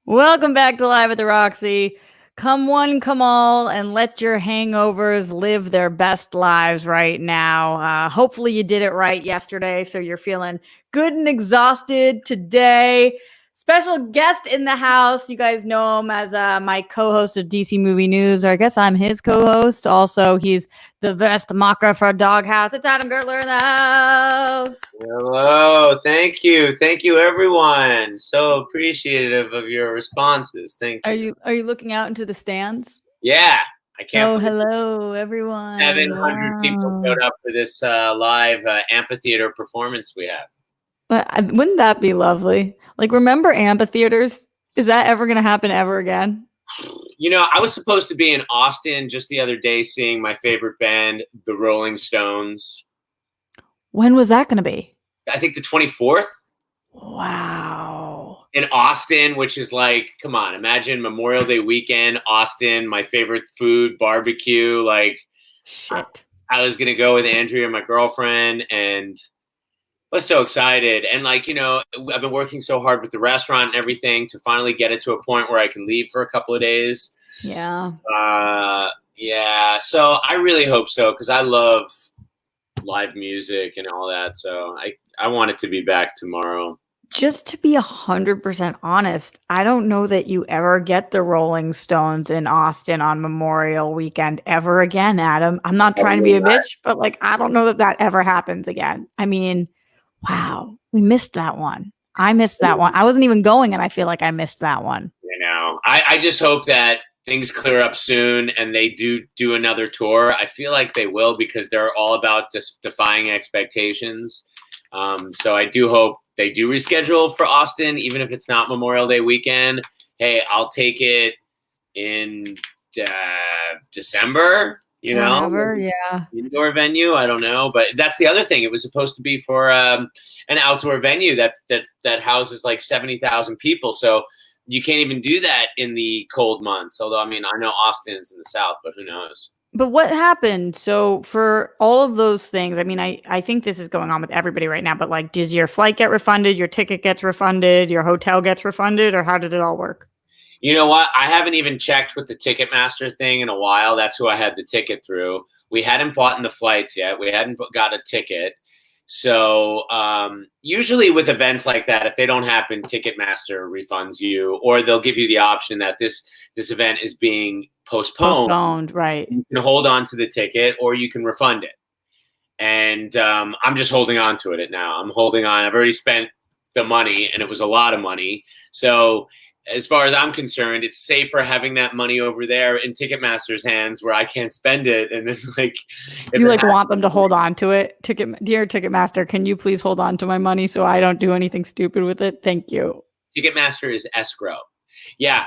Welcome back to Live at the Roxy. Come one, come all, and let your hangovers live their best lives right now. Hopefully, you did it right yesterday, so you're feeling good and exhausted today. Special guest in the house. You guys know him as my co host of DC Movie News, or I guess I'm his co host. Also, he's the best mocker for Doghouse. It's Adam Gertler in the house. Hello, thank you. Thank you, everyone. So appreciative of your responses. Thank you. Are you looking out into the stands? Yeah, I can't Oh, believe hello, everyone. 700 people Wow. showed up for this live amphitheater performance we have. Wouldn't that be lovely? Like, remember amphitheaters? Is that ever going to happen ever again? You know, I was supposed to be in Austin just the other day seeing my favorite band, the Rolling Stones. When was that going to be? I think the 24th. Wow. In Austin, which is like, come on, imagine Memorial Day weekend, Austin, my favorite food, barbecue. Like, shit. I was going to go with Andrea, my girlfriend, and I was so excited. And like, you know, I've been working so hard with the restaurant and everything to finally get it to a point where I can leave for a couple of days. Yeah. Yeah. So I really hope so, because I love live music and all that. So I want it to be back tomorrow. Just to be 100% honest, I don't know that you ever get the Rolling Stones in Austin on Memorial Weekend ever again, Adam. I'm not trying to be a bitch, but like, I don't know that ever happens again. I mean, wow, we missed that one. I missed that one. I wasn't even going, and I feel like I missed that one. You know, I just hope that things clear up soon and they do another tour. I feel like they will, because they're all about just defying expectations. So I do hope they do reschedule for Austin, even if it's not Memorial Day weekend. Hey, I'll take it in December, you know, whenever, yeah. indoor venue. I don't know, but that's the other thing. It was supposed to be for an outdoor venue that houses like 70,000 people. So you can't even do that in the cold months. Although, I mean, I know Austin's in the South, but who knows? But what happened? So for all of those things, I mean, I think this is going on with everybody right now, but like, does your flight get refunded? Your ticket gets refunded? Your hotel gets refunded? Or how did it all work? You know what? I haven't even checked with the Ticketmaster thing in a while. That's who I had the ticket through. We hadn't bought in the flights yet. We hadn't got a ticket. So usually with events like that, if they don't happen, Ticketmaster refunds you, or they'll give you the option that this event is being postponed. Right. You can hold on to the ticket, or you can refund it. And I'm just holding on to it now. I'm holding on. I've already spent the money, and it was a lot of money. So as far as I'm concerned, it's safer having that money over there in Ticketmaster's hands, where I can't spend it. And then like, you like want them to hold on to it. Dear Ticketmaster, can you please hold on to my money so I don't do anything stupid with it? Thank you. Ticketmaster is escrow. Yeah.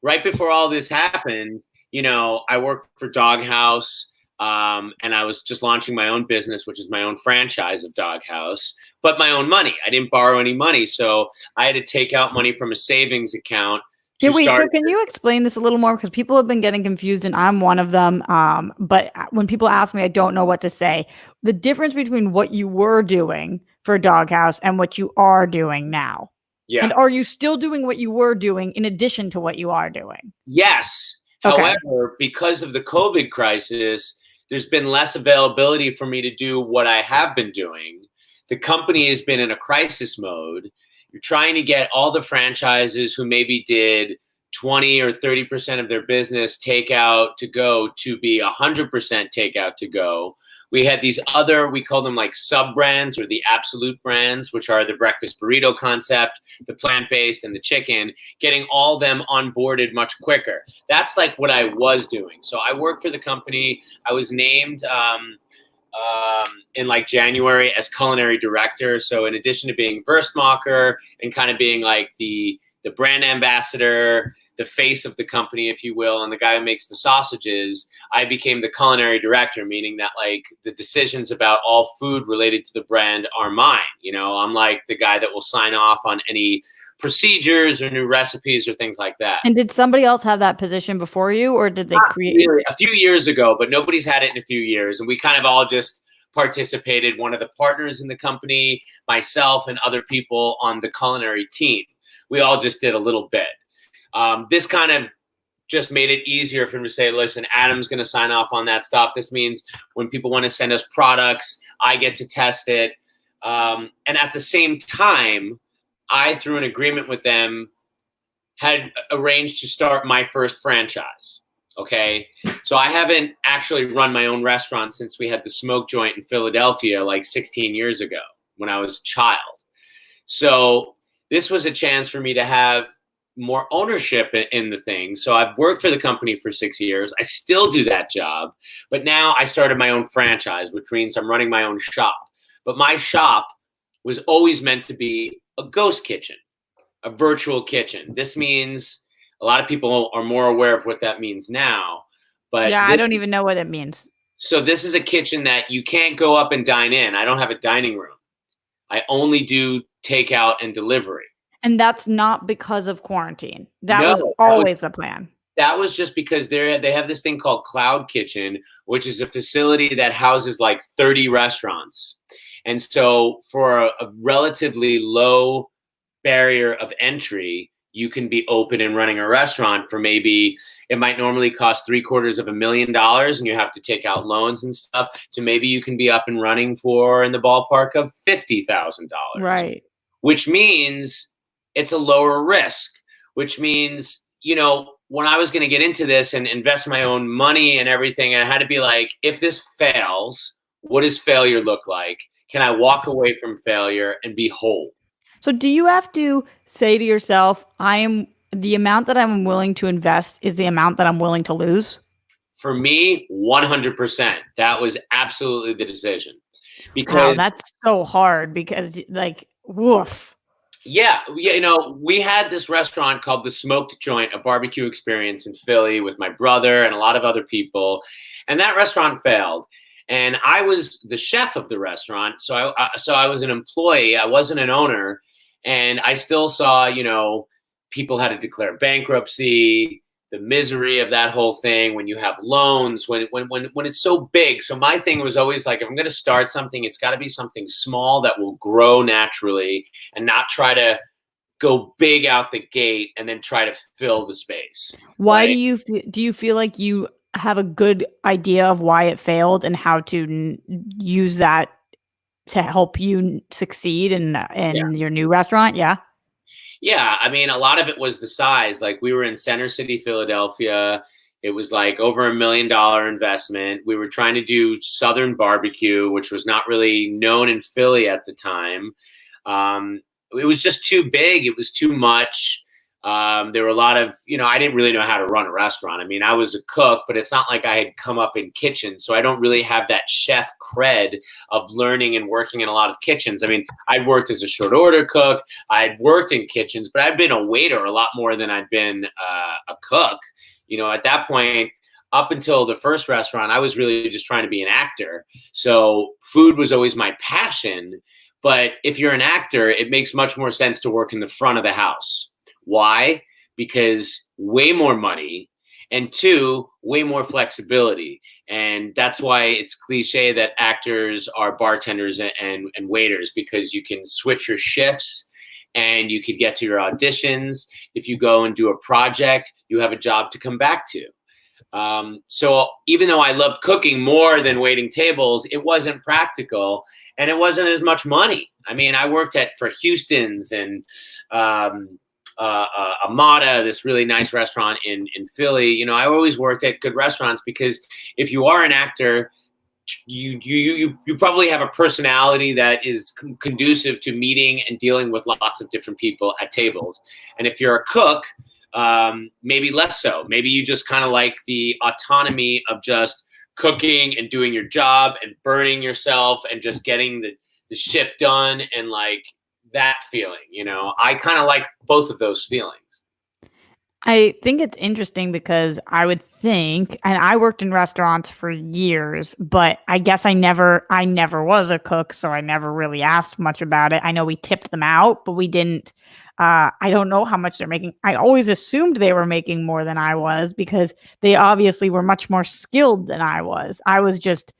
Right before all this happened, you know, I worked for Doghouse. And I was just launching my own business, which is my own franchise of Doghouse, but my own money. I didn't borrow any money. So I had to take out money from a savings account. Yeah, wait, so can you explain this a little more? Because people have been getting confused, and I'm one of them. But when people ask me, I don't know what to say. The difference between what you were doing for Doghouse and what you are doing now. Yeah. And are you still doing what you were doing in addition to what you are doing? Yes. Okay. However, because of the COVID crisis, there's been less availability for me to do what I have been doing. The company has been in a crisis mode. You're trying to get all the franchises who maybe did 20 or 30% of their business takeout to go to be 100% takeout to go. We had these other, we call them like sub brands or the absolute brands, which are the breakfast burrito concept, the plant-based, and the chicken, getting all them onboarded much quicker. That's like what I was doing. So I worked for the company. I was named in like January as culinary director. So in addition to being Verstmacher and kind of being like the brand ambassador, the face of the company, if you will, and the guy who makes the sausages, I became the culinary director, meaning that like the decisions about all food related to the brand are mine. You know, I'm like the guy that will sign off on any procedures or new recipes or things like that. And did somebody else have that position before you, or did they create it? A few years ago, but nobody's had it in a few years. And we kind of all just participated. One of the partners in the company, myself, and other people on the culinary team. We all just did a little bit. This kind of just made it easier for him to say, listen, Adam's going to sign off on that stuff. This means when people want to send us products, I get to test it. And at the same time, I, through an agreement with them, had arranged to start my first franchise. Okay. So I haven't actually run my own restaurant since we had the smoke joint in Philadelphia like 16 years ago when I was a child. So this was a chance for me to have more ownership in the thing. So I've worked for the company for 6 years. I still do that job, but now I started my own franchise, which means I'm running my own shop. But my shop was always meant to be a ghost kitchen, a virtual kitchen. This means a lot of people are more aware of what that means now. But yeah, I don't even know what it means. So this is a kitchen that you can't go up and dine in. I don't have a dining room. I only do takeout and delivery. And that's not because of quarantine. That was always the plan. That was just because they have this thing called Cloud Kitchen, which is a facility that houses like 30 restaurants. And so for a relatively low barrier of entry, you can be open and running a restaurant for maybe, it might normally cost $750,000 and you have to take out loans and stuff, to maybe you can be up and running for in the ballpark of $50,000. Right. Which means it's a lower risk, which means, when I was going to get into this and invest my own money and everything, I had to be like, if this fails, what does failure look like? Can I walk away from failure and be whole? So do you have to say to yourself, the amount that I'm willing to invest is the amount that I'm willing to lose? For me, 100%. That was absolutely the decision. Because wow, that's so hard because woof. Yeah, we had this restaurant called The Smoked Joint, a barbecue experience in Philly with my brother and a lot of other people. And that restaurant failed. And I was the chef of the restaurant. So I was an employee. I wasn't an owner. And I still saw, people had to declare bankruptcy, the misery of that whole thing, when you have loans, when it's so big. So my thing was always like, if I'm going to start something, it's got to be something small that will grow naturally and not try to go big out the gate and then try to fill the space. Why right? do you feel like you have a good idea of why it failed and how to use that to help you succeed in your new restaurant? Yeah. Yeah, I mean, a lot of it was the size. Like, we were in Center City, Philadelphia. It was like over $1 million investment. We were trying to do Southern barbecue, which was not really known in Philly at the time. It was just too big. It was too much. There were a lot of, I didn't really know how to run a restaurant. I mean, I was a cook, but it's not like I had come up in kitchens. So I don't really have that chef cred of learning and working in a lot of kitchens. I mean, I'd worked as a short order cook. I'd worked in kitchens, but I'd been a waiter a lot more than I'd been a cook. At that point, up until the first restaurant, I was really just trying to be an actor. So food was always my passion. But if you're an actor, it makes much more sense to work in the front of the house. Why? Because way more money, and two, way more flexibility. And that's why it's cliche that actors are bartenders and waiters, because you can switch your shifts and you could get to your auditions. If you go and do a project, you have a job to come back to. So even though I loved cooking more than waiting tables, it wasn't practical and it wasn't as much money. I mean, I worked for Houston's and Amada, this really nice restaurant in Philly. I always worked at good restaurants because if you are an actor, you probably have a personality that is conducive to meeting and dealing with lots of different people at tables. And if you're a cook, maybe less so. Maybe you just kind of like the autonomy of just cooking and doing your job and burning yourself and just getting the shift done and like that feeling. I kind of like both of those feelings. I think it's interesting because I would think, and I worked in restaurants for years, but I guess I never was a cook, so I never really asked much about it. I know we tipped them out, but we didn't. I don't know how much they're making. I always assumed they were making more than I was because they obviously were much more skilled than I was. I was just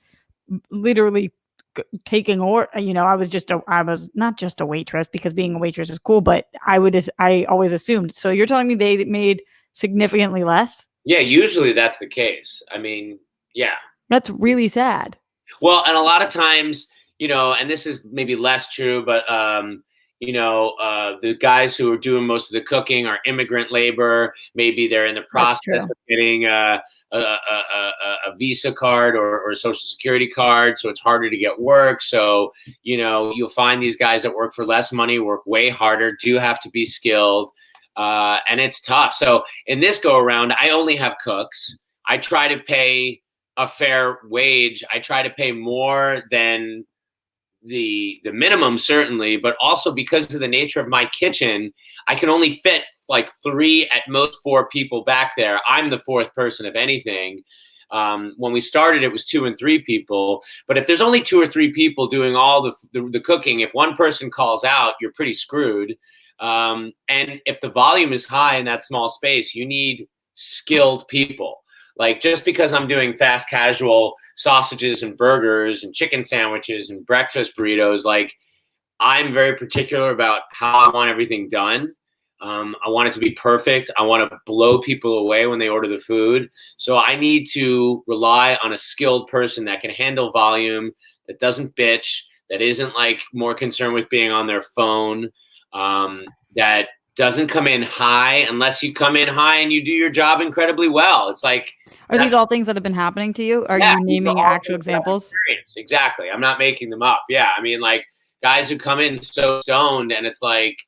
literally taking, or I was not just a waitress, because being a waitress is cool, but I always assumed. So you're telling me they made significantly less? Yeah, usually that's the case. I mean, yeah. That's really sad. Well, and a lot of times, and this is maybe less true, but the guys who are doing most of the cooking are immigrant labor. Maybe they're in the process of getting a Visa card or a Social Security card, so it's harder to get work. So, you'll find these guys that work for less money, work way harder, do have to be skilled, and it's tough. So in this go around, I only have cooks. I try to pay a fair wage. I try to pay more than the minimum, certainly, but also because of the nature of my kitchen, I can only fit like 3, at most 4 people back there. I'm the 4th person, if anything. When we started, it was 2 and 3 people. But if there's only 2 or 3 people doing all the cooking, if one person calls out, you're pretty screwed. And if the volume is high in that small space, you need skilled people. Like, just because I'm doing fast casual sausages and burgers and chicken sandwiches and breakfast burritos, like, I'm very particular about how I want everything done. I want it to be perfect. I want to blow people away when they order the food. So I need to rely on a skilled person that can handle volume, that doesn't bitch, that isn't like more concerned with being on their phone, that doesn't come in high unless you come in high and you do your job incredibly well. It's like, are these all things that have been happening to you? Are you naming actual examples? Exactly. I'm not making them up. Yeah. I mean, like, guys who come in so stoned, and it's like,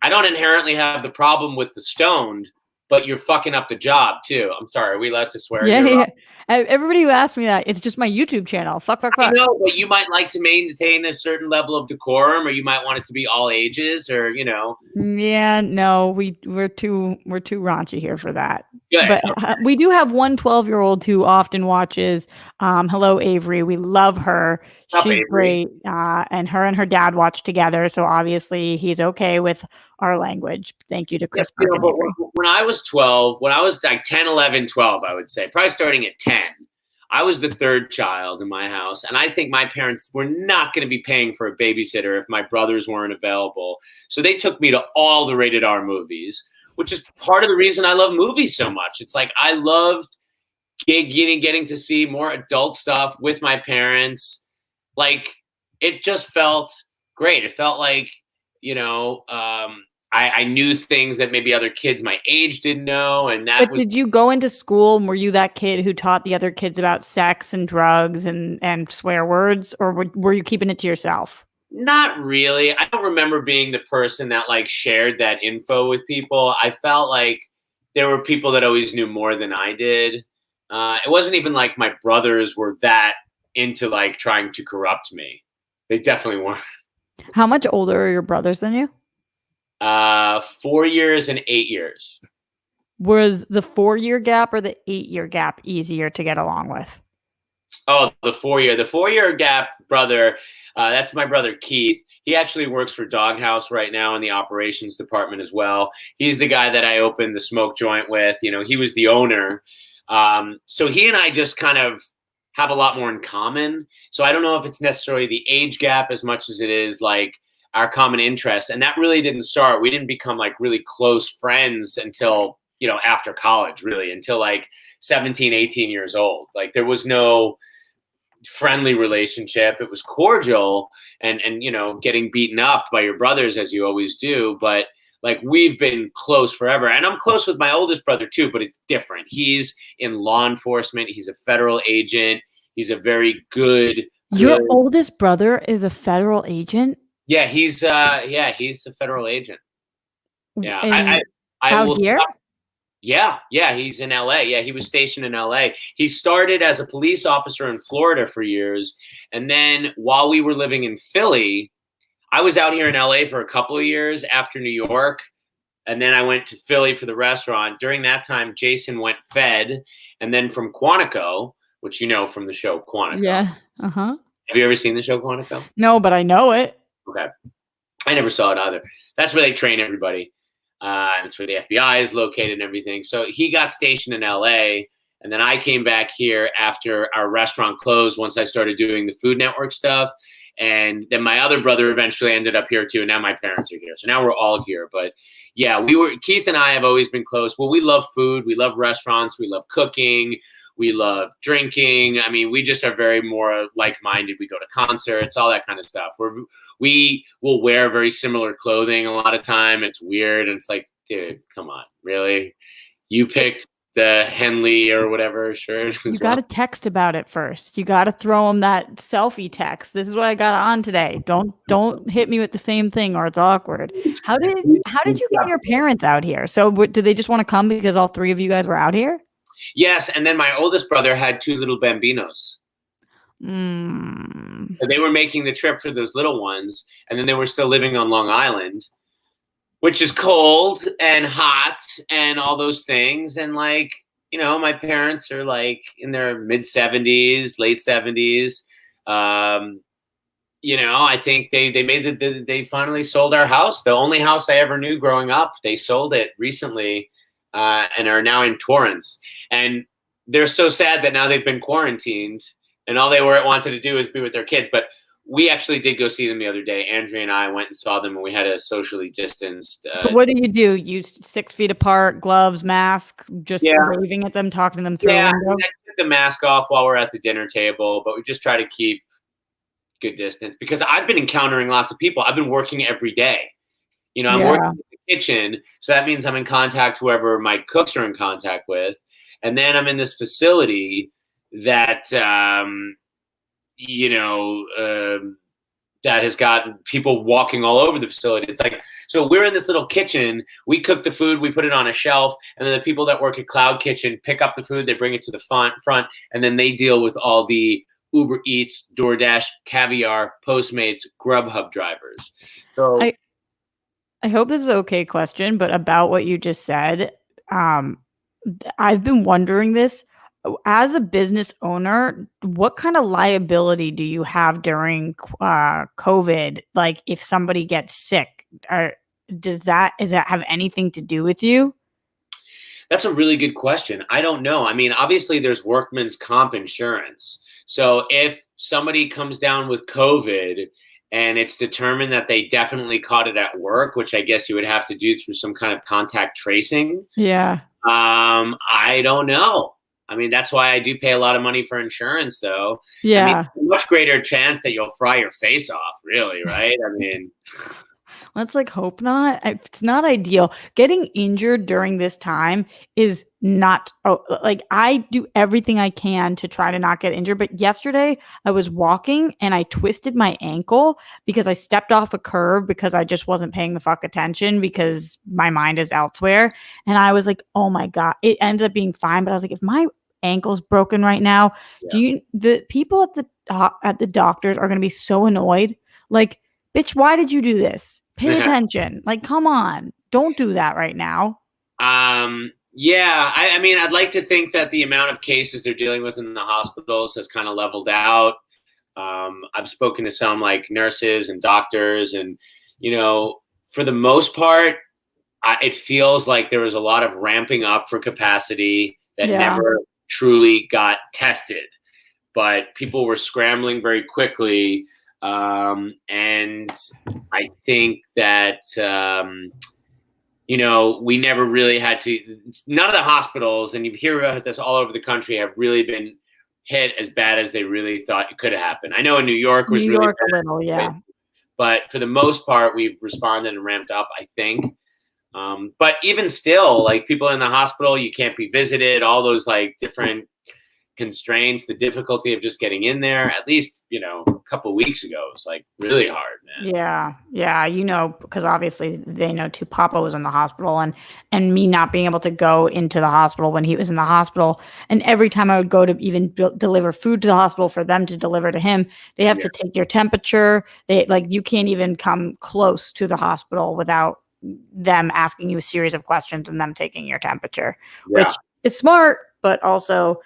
I don't inherently have the problem with the stoned, but you're fucking up the job too. I'm sorry. Are we allowed to swear? Yeah. Everybody who asks me that, it's just my YouTube channel. Fuck. I know, but you might like to maintain a certain level of decorum, or you might want it to be all ages, or Yeah, no, we're too raunchy here for that. Good. But we do have one 12-year-old who often watches. Hello, Avery. We love her. She's Avery. Great. And her and her dad watch together, so obviously he's okay with our language. Thank you to Chris. But when I was 12, when I was like 10, 11, 12, I would say, probably starting at 10, I was the 3rd child in my house. And I think my parents were not going to be paying for a babysitter if my brothers weren't available. So they took me to all the rated R movies, which is part of the reason I love movies so much. It's like, I loved getting to see more adult stuff with my parents. Like, it just felt great. It felt like, I knew things that maybe other kids my age didn't know. And did you go into school and were you that kid who taught the other kids about sex and drugs and swear words, or were you keeping it to yourself? Not really. I don't remember being the person that like shared that info with people. I felt like there were people that always knew more than I did. It wasn't even like my brothers were that into like trying to corrupt me. They definitely weren't. How much older are your brothers than you? 4 years and 8 years. Was the 4-year gap or the 8-year gap easier to get along with? Oh, the 4-year gap brother. That's my brother, Keith. He actually works for Doghouse right now in the operations department as well. He's the guy that I opened the smoke joint with. He was the owner. So he and I just kind of have a lot more in common. So I don't know if it's necessarily the age gap as much as it is like our common interests. And that really didn't start. We didn't become like really close friends until, after college, really, until like 17, 18 years old. Like, there was no friendly relationship. It was cordial and getting beaten up by your brothers, as you always do. But like, we've been close forever. And I'm close with my oldest brother too, but it's different. He's in law enforcement. He's a federal agent. He's a very good. Your oldest brother is a federal agent? Yeah, he's a federal agent. Yeah. Out here? Yeah, he's in LA. Yeah, he was stationed in LA. He started as a police officer in Florida for years. And then while we were living in Philly, I was out here in LA for a couple of years after New York. And then I went to Philly for the restaurant. During that time, Jason went Fed. And then from Quantico, which from the show Quantico. Yeah. Uh-huh. Have you ever seen the show Quantico? No, but I know it. Okay. I never saw it either. That's where they train everybody. And that's where the FBI is located and everything. So he got stationed in LA. And then I came back here after our restaurant closed once I started doing the Food Network stuff. And then my other brother eventually ended up here too. And now my parents are here. So now we're all here. But yeah, Keith and I have always been close. Well, we love food. We love restaurants. We love cooking. We love drinking. I mean, we just are very more like-minded. We go to concerts, all that kind of stuff. We will wear very similar clothing a lot of time. It's weird. And it's like, dude, come on, really? You picked the Henley or whatever shirt. You got to text about it first. You got to throw them that selfie text. This is what I got on today. Don't hit me with the same thing or it's awkward. How did you get your parents out here? So did they just want to come because all three of you guys were out here? Yes, and then my oldest brother had 2 little bambinos. So they were making the trip for those little ones, and then they were still living on Long Island, which is cold and hot and all those things. And like, you know, my parents are like in their mid-70s, late 70s. You know, I think they finally sold our house. The only house I ever knew growing up. They sold it recently and are now in Torrance. And they're so sad that now they've been quarantined and all they wanted to do is be with their kids. But we actually did go see them the other day. Andrea and I went and saw them, and we had a socially distanced. So what do? You 6 feet apart, gloves, mask, just waving at them, talking to them through a window? I took the mask off while we're at the dinner table, but we just try to keep good distance because I've been encountering lots of people. I've been working every day. You know, I'm working in the kitchen, so that means I'm in contact with whoever my cooks are in contact with, and then I'm in this facility that. That has gotten people walking all over the facility. It's like, so we're in this little kitchen, we cook the food, we put it on a shelf, and then the people that work at Cloud Kitchen pick up the food, they bring it to the front, and then they deal with all the Uber Eats, DoorDash, Caviar, Postmates, Grubhub drivers. So I hope this is an okay question, but about what you just said, I've been wondering this. As a business owner, what kind of liability do you have during COVID? Like if somebody gets sick, does that have anything to do with you? That's a really good question. I don't know. I mean, obviously there's workman's comp insurance. So if somebody comes down with COVID and it's determined that they definitely caught it at work, which I guess you would have to do through some kind of contact tracing. Yeah. I don't know. I mean, that's why I do pay a lot of money for insurance, though. Yeah. I mean, much greater chance that you'll fry your face off, really, right? I mean, let's hope not. It's not ideal. Getting injured during this time is not, I do everything I can to try to not get injured. But yesterday I was walking and I twisted my ankle because I stepped off a curb because I just wasn't paying the fuck attention because my mind is elsewhere. And I was like, oh my God, it ended up being fine. But I was like, if my ankle's broken right now, the people at the doctors are going to be so annoyed. Like, bitch, why did you do this? Pay attention. Like, come on. Don't do that right now. Yeah. I mean, I'd like to think that the amount of cases they're dealing with in the hospitals has kind of leveled out. I've spoken to some like nurses and doctors and, you know, for the most part, it feels like there was a lot of ramping up for capacity that never truly got tested. But people were scrambling very quickly. And I think that, we never really had to, none of the hospitals, and you hear about this all over the country, have really been hit as bad as they really thought it could have happened. I know in New York was really bad, a little, yeah. But for the most part, we've responded and ramped up, I think. But even still, like people in the hospital, you can't be visited, all those like different constraints, the difficulty of just getting in there, at least, a couple of weeks ago, it was like really hard, man. Yeah. Because obviously they know too, Papa was in the hospital and me not being able to go into the hospital when he was in the hospital. And every time I would go to even deliver food to the hospital for them to deliver to him, they have to take your temperature. You can't even come close to the hospital without them asking you a series of questions and them taking your temperature, which is smart, but also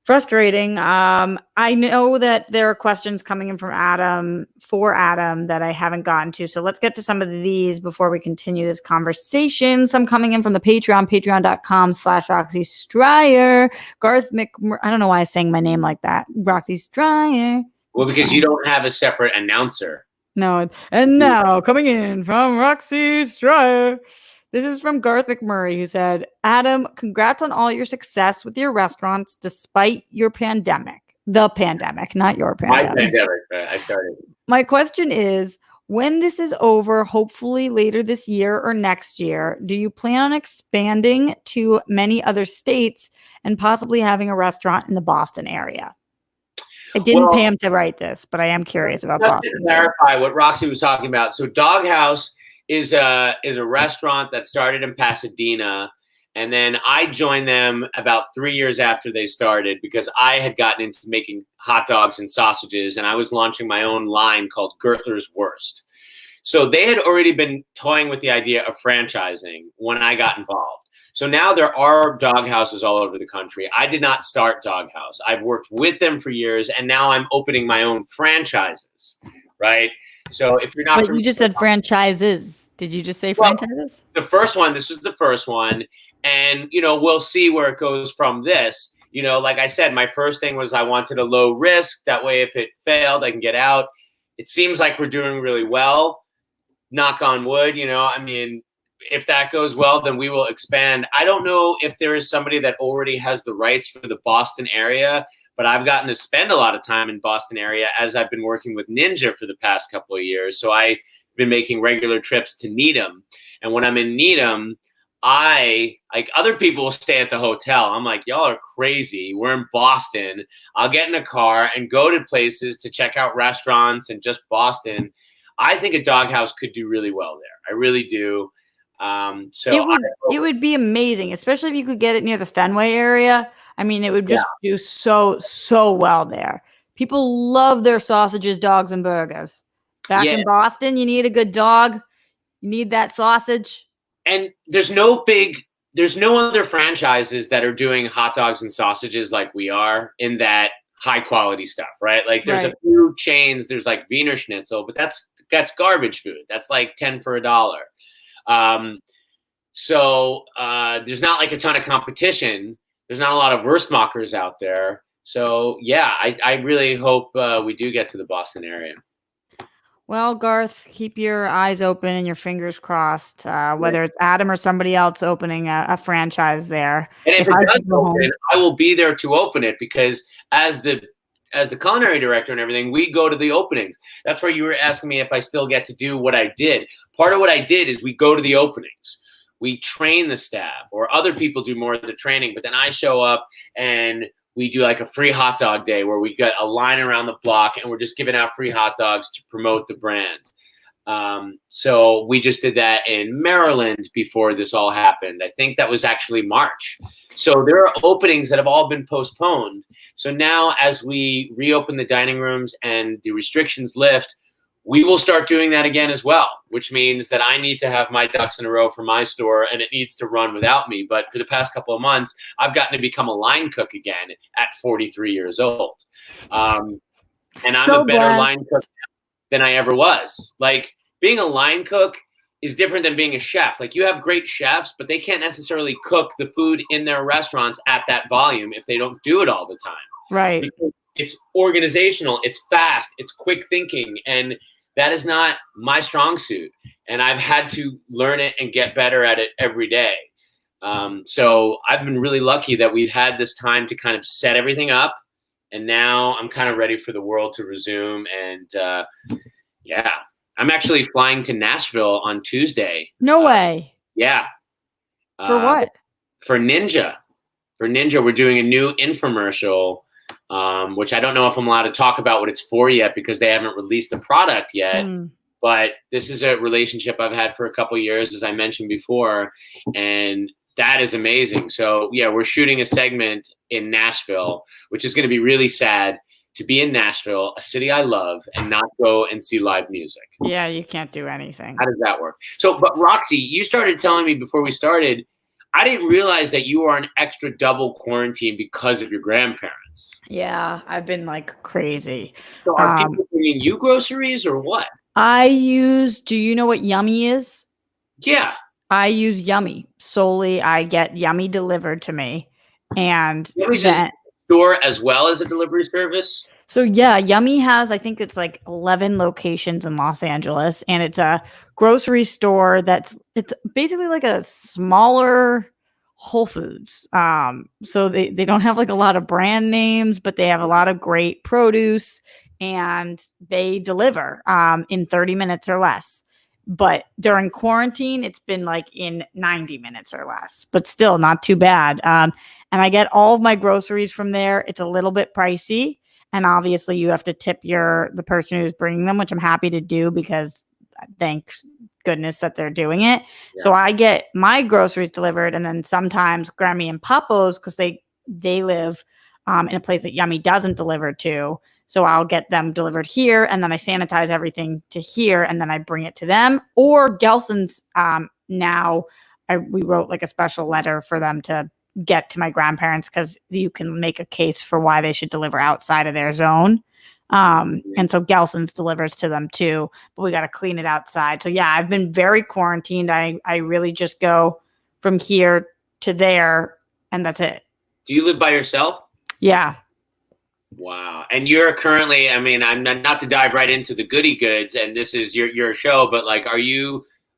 Frustrating. I know that there are questions coming in from Adam for Adam that I haven't gotten to. So let's get to some of these before we continue this conversation. Some coming in from the Patreon, patreon.com/Roxy Stryer. Garth I don't know why I sang my name like that. Roxy Stryer. Well, because you don't have a separate announcer. No. And now coming in from Roxy Stryer. This is from Garth McMurray, who said, Adam, congrats on all your success with your restaurants despite your pandemic. The pandemic, not your pandemic. My pandemic, I started. My question is, when this is over, hopefully later this year or next year, do you plan on expanding to many other states and possibly having a restaurant in the Boston area? I didn't pay him to write this, but I am curious about Boston. To clarify what Roxy was talking about. So Doghouse is a restaurant that started in Pasadena, and then I joined them about 3 years after they started because I had gotten into making hot dogs and sausages, and I was launching my own line called Gertler's Worst. So they had already been toying with the idea of franchising when I got involved. So now there are Doghouses all over the country. I did not start Doghouse. I've worked with them for years, and now I'm opening my own franchises, right? So if you're not, you just said franchises. Did you just say franchises? The first one. This was the first one, and we'll see where it goes from this. Like I said, my first thing was I wanted a low risk. That way, if it failed, I can get out. It seems like we're doing really well. Knock on wood. If that goes well, then we will expand. I don't know if there is somebody that already has the rights for the Boston area, but I've gotten to spend a lot of time in Boston area as I've been working with Ninja for the past couple of years. So I've been making regular trips to Needham. And when I'm in Needham, other people will stay at the hotel. I'm like, y'all are crazy. We're in Boston. I'll get in a car and go to places to check out restaurants and just Boston. I think a Doghouse could do really well there. I really do. It would be amazing, especially if you could get it near the Fenway area. It would just do so well there. People love their sausages, dogs, and burgers. Back in Boston, you need a good dog. You need that sausage. And there's no other franchises that are doing hot dogs and sausages like we are in that high quality stuff, right? Like there's a few chains. There's like Wiener Schnitzel, but that's garbage food. That's like 10 for $1. So there's not like a ton of competition. There's not a lot of Wurstmachers out there. So yeah, I really hope we do get to the Boston area. Well, Garth, keep your eyes open and your fingers crossed, whether it's Adam or somebody else opening a franchise there. And if it does open, I will be there to open it because as the culinary director and everything, we go to the openings. That's where you were asking me if I still get to do what I did. Part of what I did is we go to the openings. We train the staff, or other people do more of the training, but then I show up and we do like a free hot dog day where we got a line around the block and we're just giving out free hot dogs to promote the brand. So we just did that in Maryland before this all happened. I think that was actually March. So there are openings that have all been postponed. So now as we reopen the dining rooms and the restrictions lift, we will start doing that again as well, which means that I need to have my ducks in a row for my store and it needs to run without me. But for the past couple of months, I've gotten to become a line cook again at 43 years old. And I'm a better line cook than I ever was. Like being a line cook is different than being a chef. Like you have great chefs, but they can't necessarily cook the food in their restaurants at that volume if they don't do it all the time. Right. Because it's organizational, it's fast, it's quick thinking, and that is not my strong suit. And I've had to learn it and get better at it every day. So I've been really lucky that we've had this time to kind of set everything up. And now I'm kind of ready for the world to resume. And yeah, I'm actually flying to Nashville on Tuesday. No way. Yeah. For what? For Ninja. For Ninja, we're doing a new infomercial, which I don't know if I'm allowed to talk about what it's for yet because they haven't released the product yet. But this is a relationship I've had for a couple of years, as I mentioned before, and that is amazing. So yeah, we're shooting a segment in Nashville, which is going to be really sad to be in Nashville, a city I love, and not go and see live music. Yeah, you can't do anything. How does that work? So, but Roxy, you started telling me before we started, I didn't realize that you are an extra double quarantine because of your grandparents. Yeah, I've been like crazy. So are people bringing you groceries or what? Do you know what Yummy is? Yeah. I use Yummy solely. I get Yummy delivered to me. And Yummy's then, a store as well as a delivery service? so yeah, Yummy has, I think it's like 11 locations in Los Angeles, and it's a grocery store it's basically like a smaller Whole Foods. So they don't have like a lot of brand names, but they have a lot of great produce, and they deliver in 30 minutes or less. But during quarantine, it's been like in 90 minutes or less, but still not too bad. And I get all of my groceries from there. It's a little bit pricey, and obviously you have to tip the person who's bringing them, which I'm happy to do because thank goodness that they're doing it. Yeah. So I get my groceries delivered, and then sometimes Grammy and Papo's, because they live in a place that Yummy doesn't deliver to. So I'll get them delivered here, and then I sanitize everything to here, and then I bring it to them. Or Gelson's now, we wrote like a special letter for them to get to my grandparents, because you can make a case for why they should deliver outside of their zone. And so Gelson's delivers to them too, but we got to clean it outside. So yeah, I've been very quarantined. I really just go from here to there, and that's it. Do you live by yourself? Yeah. Wow. And you're currently, I mean, I'm not to dive right into the goody goods, and this is your show, but like,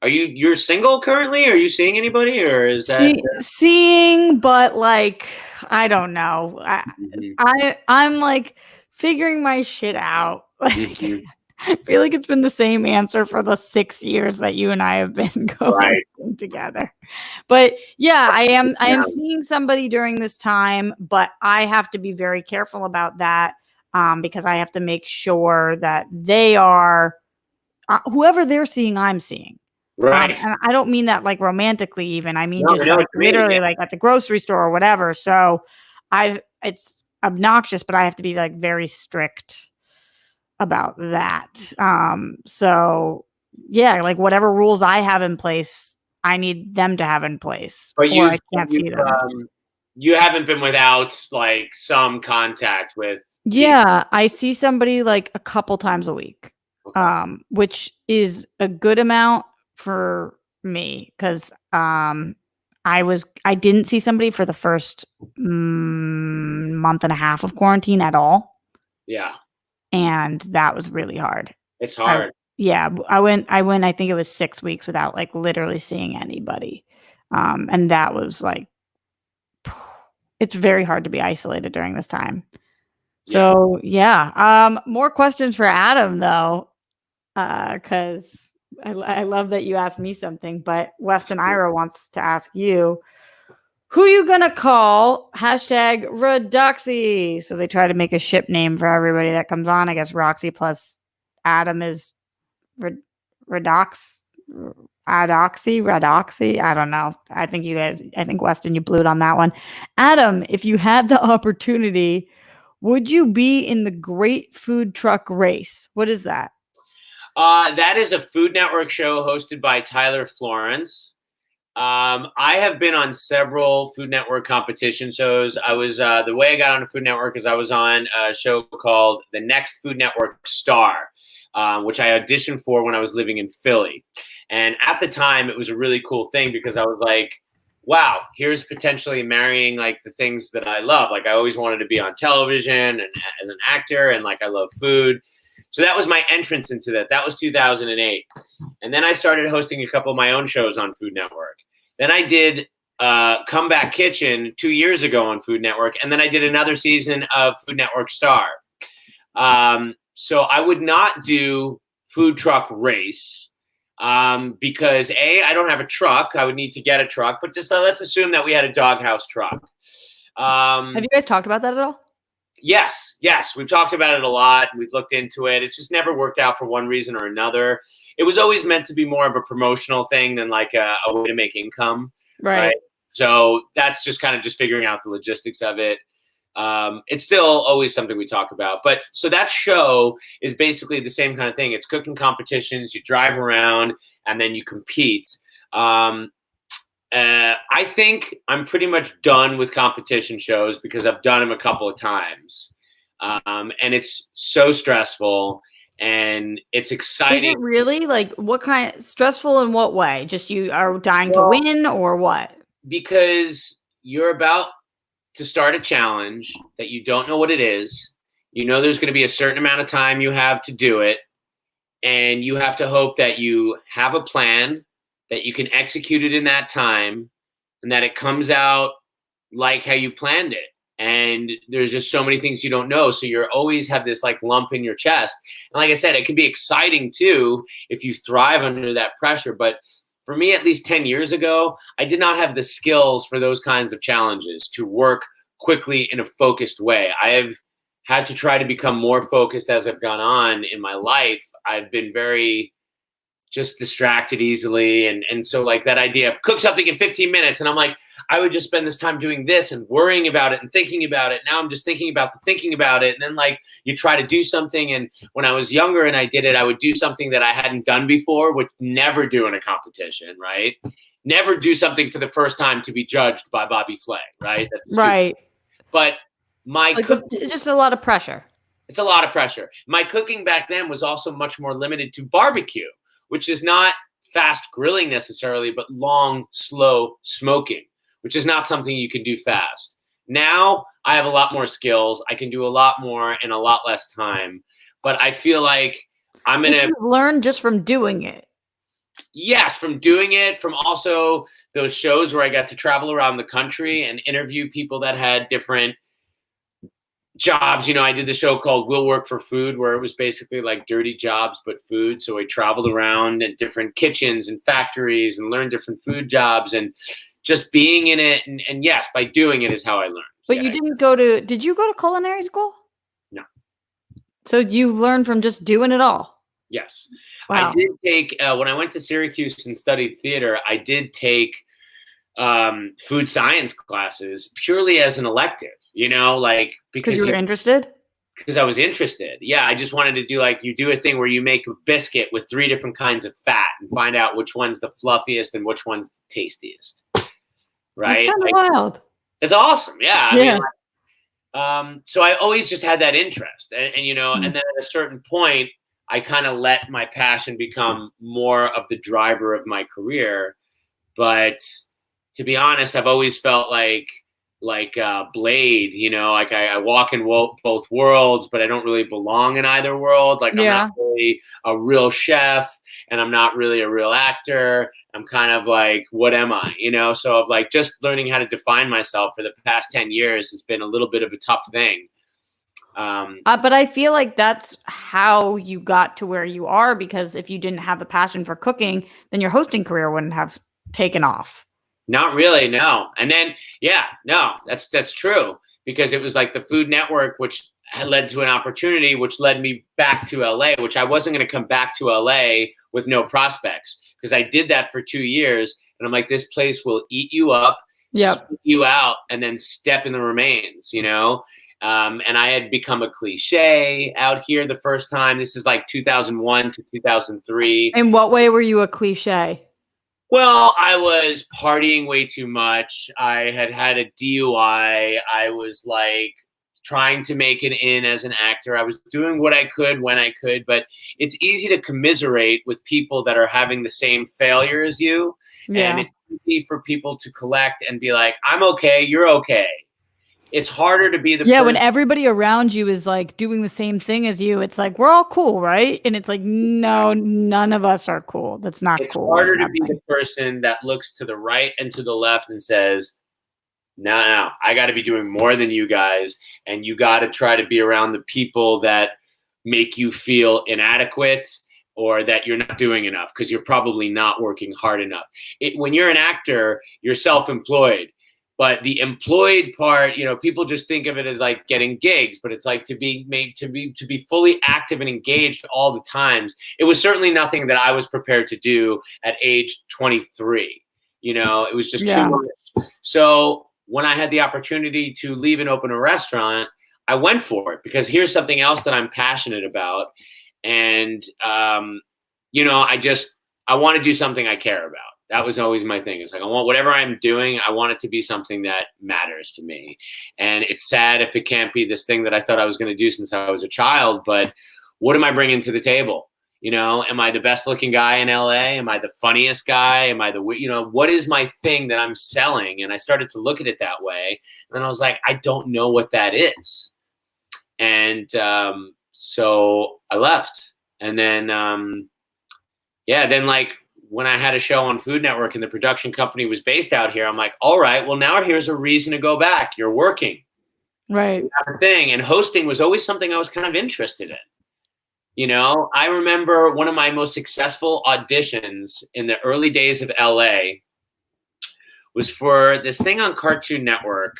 you're single currently? Are you seeing anybody, or is that seeing, but like, I don't know. I'm like figuring my shit out. Like, I feel like it's been the same answer for the 6 years that you and I have been going together. But yeah, I am seeing somebody during this time, but I have to be very careful about that, because I have to make sure that they are whoever they're seeing, I'm seeing. Right. And I don't mean that like romantically even. I mean just like literally like at the grocery store or whatever. So it's obnoxious, but I have to be like very strict about that. So yeah, like whatever rules I have in place, I need them to have in place, but or I can't see them. You haven't been without like some contact with people. I see somebody like a couple times a week. Okay. Which is a good amount for me, because I didn't see somebody for the first month and a half of quarantine at all. Yeah. And that was really hard. It's hard. I went, I think it was 6 weeks without like literally seeing anybody. And that was like, it's very hard to be isolated during this time. So yeah. More questions for Adam though, because I love that you asked me something, but Weston Ira wants to ask you, who you gonna call? #Roxy. So they try to make a ship name for everybody that comes on. I guess Roxy plus Adam is Redoxy. I don't know. I think Weston, you blew it on that one. Adam, if you had the opportunity, would you be in the Great Food Truck Race? What is that? That is a Food Network show hosted by Tyler Florence. I have been on several Food Network competition shows. I was the way I got on a Food Network is I was on a show called The Next Food Network Star, which I auditioned for when I was living in Philly. And at the time, it was a really cool thing because I was like, wow, here's potentially marrying like the things that I love. Like I always wanted to be on television and as an actor, and like I love food. So that was my entrance into that. That was 2008. And then I started hosting a couple of my own shows on Food Network. Then I did Comeback Kitchen 2 years ago on Food Network. And then I did another season of Food Network Star. So I would not do Food Truck Race because I don't have a truck. I would need to get a truck. But just let's assume that we had a doghouse truck. Have you guys talked about that at all? Yes. We've talked about it a lot. We've looked into it. It's just never worked out for one reason or another. It was always meant to be more of a promotional thing than like a way to make income. Right. So that's just kind of just figuring out the logistics of it. It's still always something we talk about. But so that show is basically the same kind of thing. It's cooking competitions. You drive around and then you compete. I think I'm pretty much done with competition shows because I've done them a couple of times. And it's so stressful and it's exciting. Is it really? Like, what kind of stressful in what way? Just you are dying to Well, win or what? because you're about to start a challenge that you don't know what it is. You know there's going to be a certain amount of time you have to do it, and you have to hope that you have a plan, that you can execute it in that time, and that it comes out like how you planned it. And there's just so many things you don't know, so you're always have this like lump in your chest. And like I said, it can be exciting too if you thrive under that pressure. But for me, at least 10 years ago, I did not have the skills for those kinds of challenges to work quickly in a focused way. I have had to try to become more focused as I've gone on in my life. I've been very just distracted easily. And so like that idea of cook something in 15 minutes. And I'm like, I would just spend this time doing this and worrying about it and thinking about it. Now I'm just thinking about it. And then like you try to do something. And when I was younger and I did it, I would do something that I hadn't done before, which never do in a competition, right? Never do something for the first time to be judged by Bobby Flay, right? That's stupid. Right. But my it's just a lot of pressure. It's a lot of pressure. My cooking back then was also much more limited to barbecue, which is not fast grilling necessarily, but long, slow smoking, which is not something you can do fast. Now I have a lot more skills. I can do a lot more in a lot less time. But I feel like I'm going to learn just from doing it. Yes, from doing it, from also those shows where I got to travel around the country and interview people that had different jobs. You know, I did the show called We'll Work for Food, where it was basically like dirty jobs, but food. So I traveled around at different kitchens and factories and learned different food jobs, and just being in it. And yes, by doing it is how I learned. But you didn't did you go to culinary school? No. So you learned from just doing it all? Yes. Wow. I did take, when I went to Syracuse and studied theater, I did take food science classes purely as an elective, you know, like because you were interested? Because I was interested. Yeah, I just wanted to do like you do a thing where you make a biscuit with 3 different kinds of fat and find out which one's the fluffiest and which one's the tastiest. Right? That's kind of wild. It's awesome. Yeah. Yeah. I mean, so I always just had that interest, and you know, and then at a certain point, I kind of let my passion become more of the driver of my career. But to be honest, I've always felt like Blade, you know, like I walk in both worlds, but I don't really belong in either world. Like I'm not really a real chef and I'm not really a real actor. I'm kind of like, what am I? You know, so of like just learning how to define myself for the past 10 years has been a little bit of a tough thing. But I feel like that's how you got to where you are, because if you didn't have the passion for cooking, then your hosting career wouldn't have taken off. Not really, no. And then, yeah, no, that's true, because it was like the Food Network, which had led to an opportunity, which led me back to LA, which I wasn't going to come back to LA with no prospects, because I did that for 2 years. And I'm like, this place will eat you up, spit you out, and then step in the remains, you know? And I had become a cliche out here the first time. This is like 2001 to 2003. In what way were you a cliche? Well, I was partying way too much. I had had a DUI. I was like trying to make it in as an actor. I was doing what I could when I could, but it's easy to commiserate with people that are having the same failure as you. Yeah. And it's easy for people to collect and be like, I'm okay, you're okay. It's harder to be the person. When everybody around you is like doing the same thing as you, it's like, we're all cool, right? And it's like, no, none of us are cool. That's not cool. It's harder to be the person that looks to the right and to the left and says, no, I got to be doing more than you guys. And you got to try to be around the people that make you feel inadequate or that you're not doing enough because you're probably not working hard enough. When you're an actor, you're self-employed. But the employed part, you know, people just think of it as like getting gigs, but it's like to be fully active and engaged all the times. It was certainly nothing that I was prepared to do at age 23. You know, it was just too much. So when I had the opportunity to leave and open a restaurant, I went for it because here's something else that I'm passionate about. And, you know, I want to do something I care about. That was always my thing. It's like, I want whatever I'm doing, I want it to be something that matters to me. And it's sad if it can't be this thing that I thought I was going to do since I was a child, but what am I bringing to the table? You know, am I the best looking guy in LA? Am I the funniest guy? Am I the, you know, what is my thing that I'm selling? And I started to look at it that way. And I was like, I don't know what that is. And so I left. And then, then like, when I had a show on Food Network and the production company was based out here, I'm like, all right, well, now here's a reason to go back. You're working. Right. You have a thing. And hosting was always something I was kind of interested in. You know, I remember one of my most successful auditions in the early days of LA was for this thing on Cartoon Network.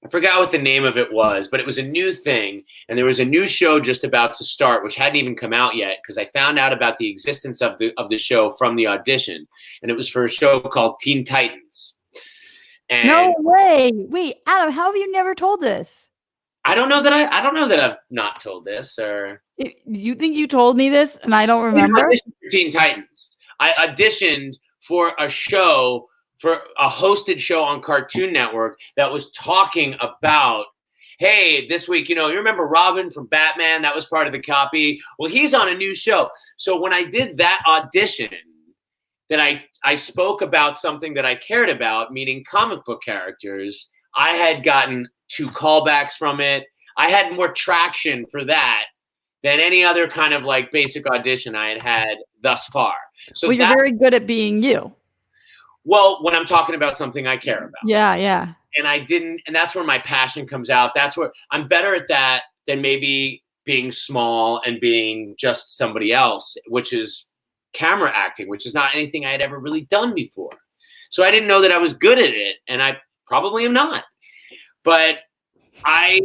I forgot what the name of it was, but it was a new thing. And there was a new show just about to start, which hadn't even come out yet, because I found out about the existence of the show from the audition. And it was for a show called Teen Titans. And no way. Wait, Adam, how have you never told this? I don't know that I've not told this, or you think you told me this and I don't remember? I auditioned for Teen Titans. I auditioned for a show, for a hosted show on Cartoon Network that was talking about, hey, this week, you know, you remember Robin from Batman? That was part of the copy. Well, he's on a new show. So when I did that audition, that I spoke about something that I cared about, meaning comic book characters, I had gotten 2 callbacks from it. I had more traction for that than any other kind of like basic audition I had thus far. So well, you're very good at being you. Well, when I'm talking about something I care about. Yeah, yeah. And that's where my passion comes out. That's where I'm better at that than maybe being small and being just somebody else, which is camera acting, which is not anything I had ever really done before. So I didn't know that I was good at it, and I probably am not. But I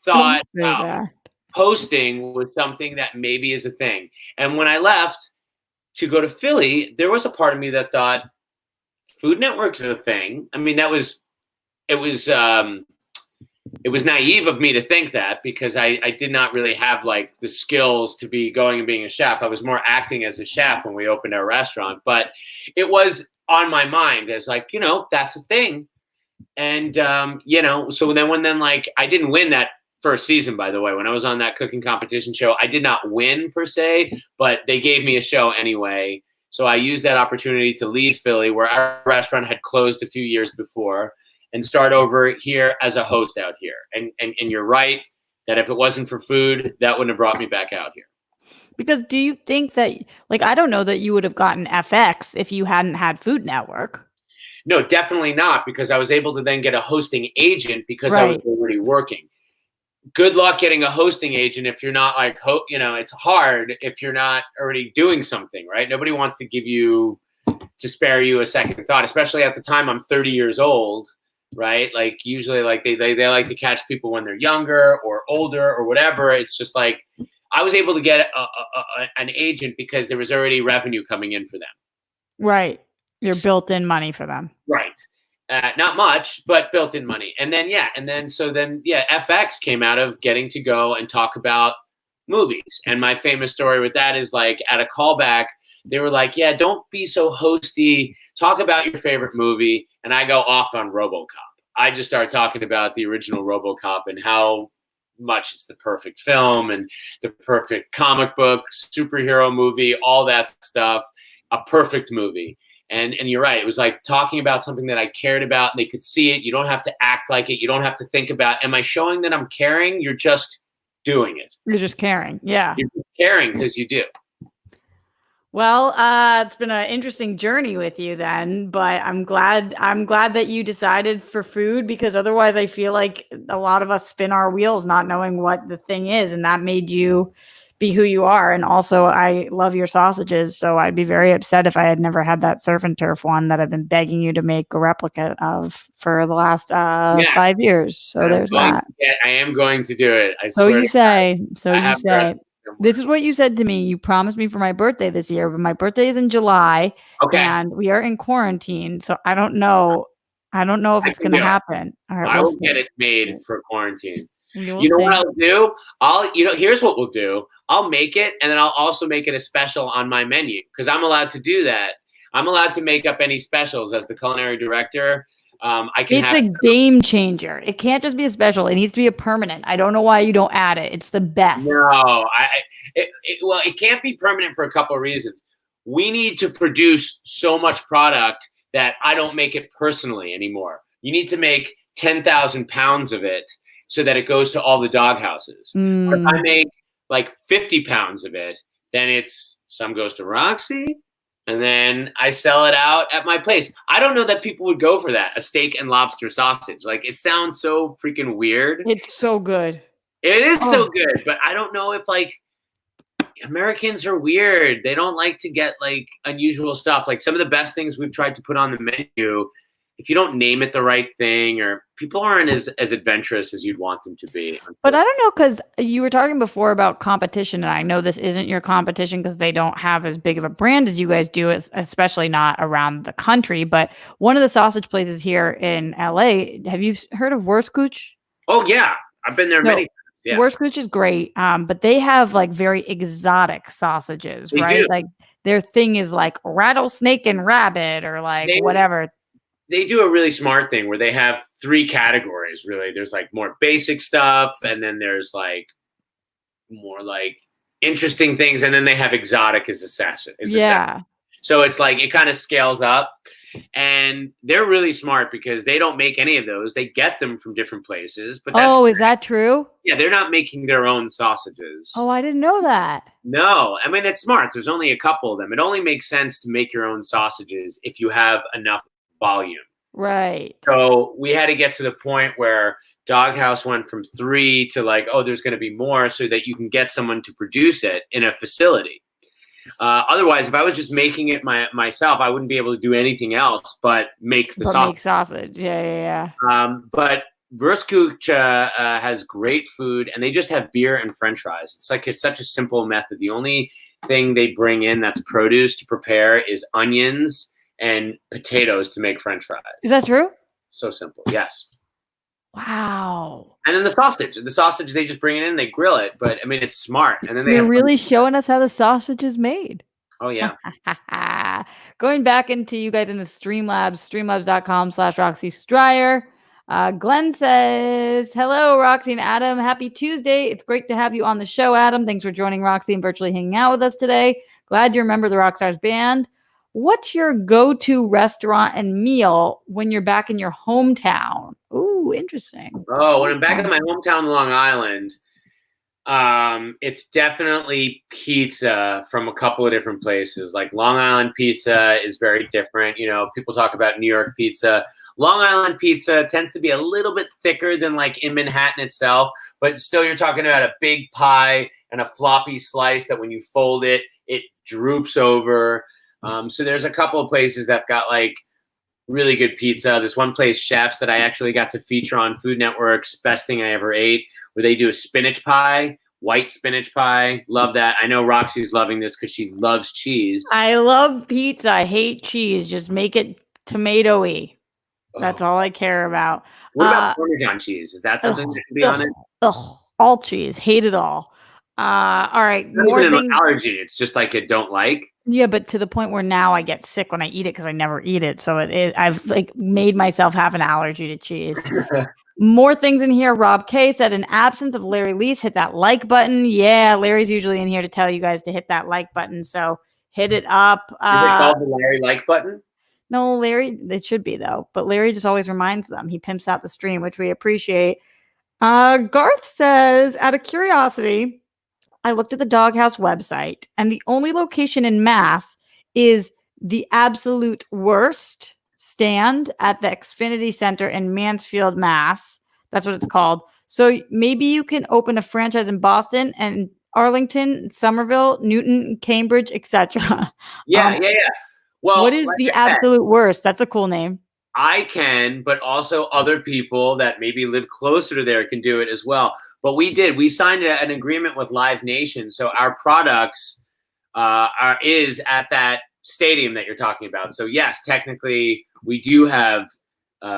thought, wow, hosting was something that maybe is a thing. And when I left to go to Philly, there was a part of me that thought, Food Network's is a thing. I mean, it was naive of me to think that, because I did not really have like the skills to be going and being a chef. I was more acting as a chef when we opened our restaurant, but it was on my mind as like, you know, that's a thing. And, you know, so then like, I didn't win that first season, by the way. When I was on that cooking competition show, I did not win per se, but they gave me a show anyway. So I used that opportunity to leave Philly, where our restaurant had closed a few years before, and start over here as a host out here. And you're right that if it wasn't for food, that wouldn't have brought me back out here. Because do you think that, like, I don't know that you would have gotten FX if you hadn't had Food Network. No, definitely not, because I was able to then get a hosting agent because I was already working. Good luck getting a hosting agent if you're not like, you know, it's hard if you're not already doing something, right? Nobody wants to spare you a second thought, especially at the time I'm 30 years old, right? Like usually like they like to catch people when they're younger or older or whatever. It's just like, I was able to get an agent because there was already revenue coming in for them. Right. Your built-in money for them. Right. Not much, but built-in money. And then, FX came out of getting to go and talk about movies. And my famous story with that is like at a callback, they were like, yeah, don't be so hosty. Talk about your favorite movie. And I go off on RoboCop. I just started talking about the original RoboCop and how much it's the perfect film and the perfect comic book, superhero movie, all that stuff, a perfect movie. And you're right. It was like talking about something that I cared about, and they could see it. You don't have to act like it. You don't have to think about, am I showing that I'm caring? You're just doing it. You're just caring. Yeah. You're just caring because you do. Well, it's been an interesting journey with you then, but I'm glad that you decided for food, because otherwise I feel like a lot of us spin our wheels not knowing what the thing is, and that made you be who you are. And also, I love your sausages, so I'd be very upset if I had never had that surf and turf one that I've been begging you to make a replica of for the last 5 years. So there's that. I am going to do it. So you say. This is what you said to me. You promised me for my birthday this year, but my birthday is in July, and we are in quarantine. So I don't know if it's going to happen. All right, I will get it made for quarantine. You know what I'll do? Here's what we'll do. I'll make it, and then I'll also make it a special on my menu, because I'm allowed to do that. I'm allowed to make up any specials as the culinary director. I can It's a game changer. It can't just be a special. It needs to be a permanent. I don't know why you don't add it. It's the best. No, well, it can't be permanent for a couple of reasons. We need to produce so much product that I don't make it personally anymore. You need to make 10,000 pounds of it so that it goes to all the dog houses. If I make like 50 pounds of it, then some goes to Roxy, and then I sell it out at my place. I don't know that people would go for that, a steak and lobster sausage. Like, it sounds so freaking weird. It's so good. It is so good, but I don't know if, like, Americans are weird. They don't like to get, like, unusual stuff. Like, some of the best things we've tried to put on the menu, if you don't name it the right thing, or people aren't as adventurous as you'd want them to be. But I don't know, because you were talking before about competition, and I know this isn't your competition because they don't have as big of a brand as you guys do, especially not around the country. But one of the sausage places here in LA, have you heard of Worst Cooch? Oh, yeah. I've been there many times. Yeah. Worst Cooch is great, but they have like very exotic sausages, right? Like their thing is like rattlesnake and rabbit, or like whatever. They do a really smart thing where they have 3 categories, really. There's like more basic stuff, and then there's like more like interesting things, and then they have exotic as a session. So it's like it kind of scales up, and they're really smart because they don't make any of those. They get them from different places. But is that true? Yeah, they're not making their own sausages. Oh, I didn't know that. No, I mean, it's smart. There's only a couple of them. It only makes sense to make your own sausages if you have enough volume. Right. So we had to get to the point where Doghouse went from 3 to like, there's going to be more, so that you can get someone to produce it in a facility. Otherwise, if I was just making it myself, I wouldn't be able to do anything else but make the sausage. Make sausage. Yeah. But Worst Cooch has great food, and they just have beer and French fries. It's such a simple method. The only thing they bring in that's produce to prepare is onions and potatoes to make French fries. Is that true? So simple. Yes. Wow. And then the sausage, they just bring it in, they grill it, but I mean, it's smart. And then they're really showing us how the sausage is made. Oh, yeah. Going back into you guys in the Streamlabs, streamlabs.com/Roxy Stryer. Glenn says, hello, Roxy and Adam. Happy Tuesday. It's great to have you on the show, Adam. Thanks for joining Roxy and virtually hanging out with us today. Glad you remember the Rockstars band. What's your go-to restaurant and meal when you're back in your hometown? Ooh, interesting. Oh, when I'm back in my hometown, Long Island, it's definitely pizza from a couple of different places. Like Long Island pizza is very different. You know, people talk about New York pizza. Long Island pizza tends to be a little bit thicker than like in Manhattan itself, but still you're talking about a big pie and a floppy slice that when you fold it, it droops over. So there's a couple of places that have got like really good pizza. There's one place, Chefs, that I actually got to feature on Food Network's Best Thing I Ever Ate, where they do a spinach pie, white spinach pie. Love that. I know Roxy's loving this because she loves cheese. I love pizza. I hate cheese. Just make it tomato-y. That's all I care about. What about Parmesan cheese? Is that something that can be on it? All cheese. Hate it all. All right. Not more even things. An allergy. It's just like a don't like. Yeah, but to the point where now I get sick when I eat it because I never eat it. So I've like made myself have an allergy to cheese. More things in here. Rob K said, in absence of Larry Lease, hit that like button. Yeah, Larry's usually in here to tell you guys to hit that like button. So hit it up. Is it called the Larry like button? No, Larry, it should be though. But Larry just always reminds them. He pimps out the stream, which we appreciate. Garth says, out of curiosity, I looked at the Doghouse website, and the only location in Mass is the absolute worst stand at the Xfinity Center in Mansfield, Mass. That's what it's called. So maybe you can open a franchise in Boston and Arlington, Somerville, Newton, Cambridge, etc. Yeah. Well, what is the absolute worst? That's a cool name. I can, but also other people that maybe live closer to there can do it as well. But we signed an agreement with Live Nation, so our products is at that stadium that you're talking about. So yes, technically we do have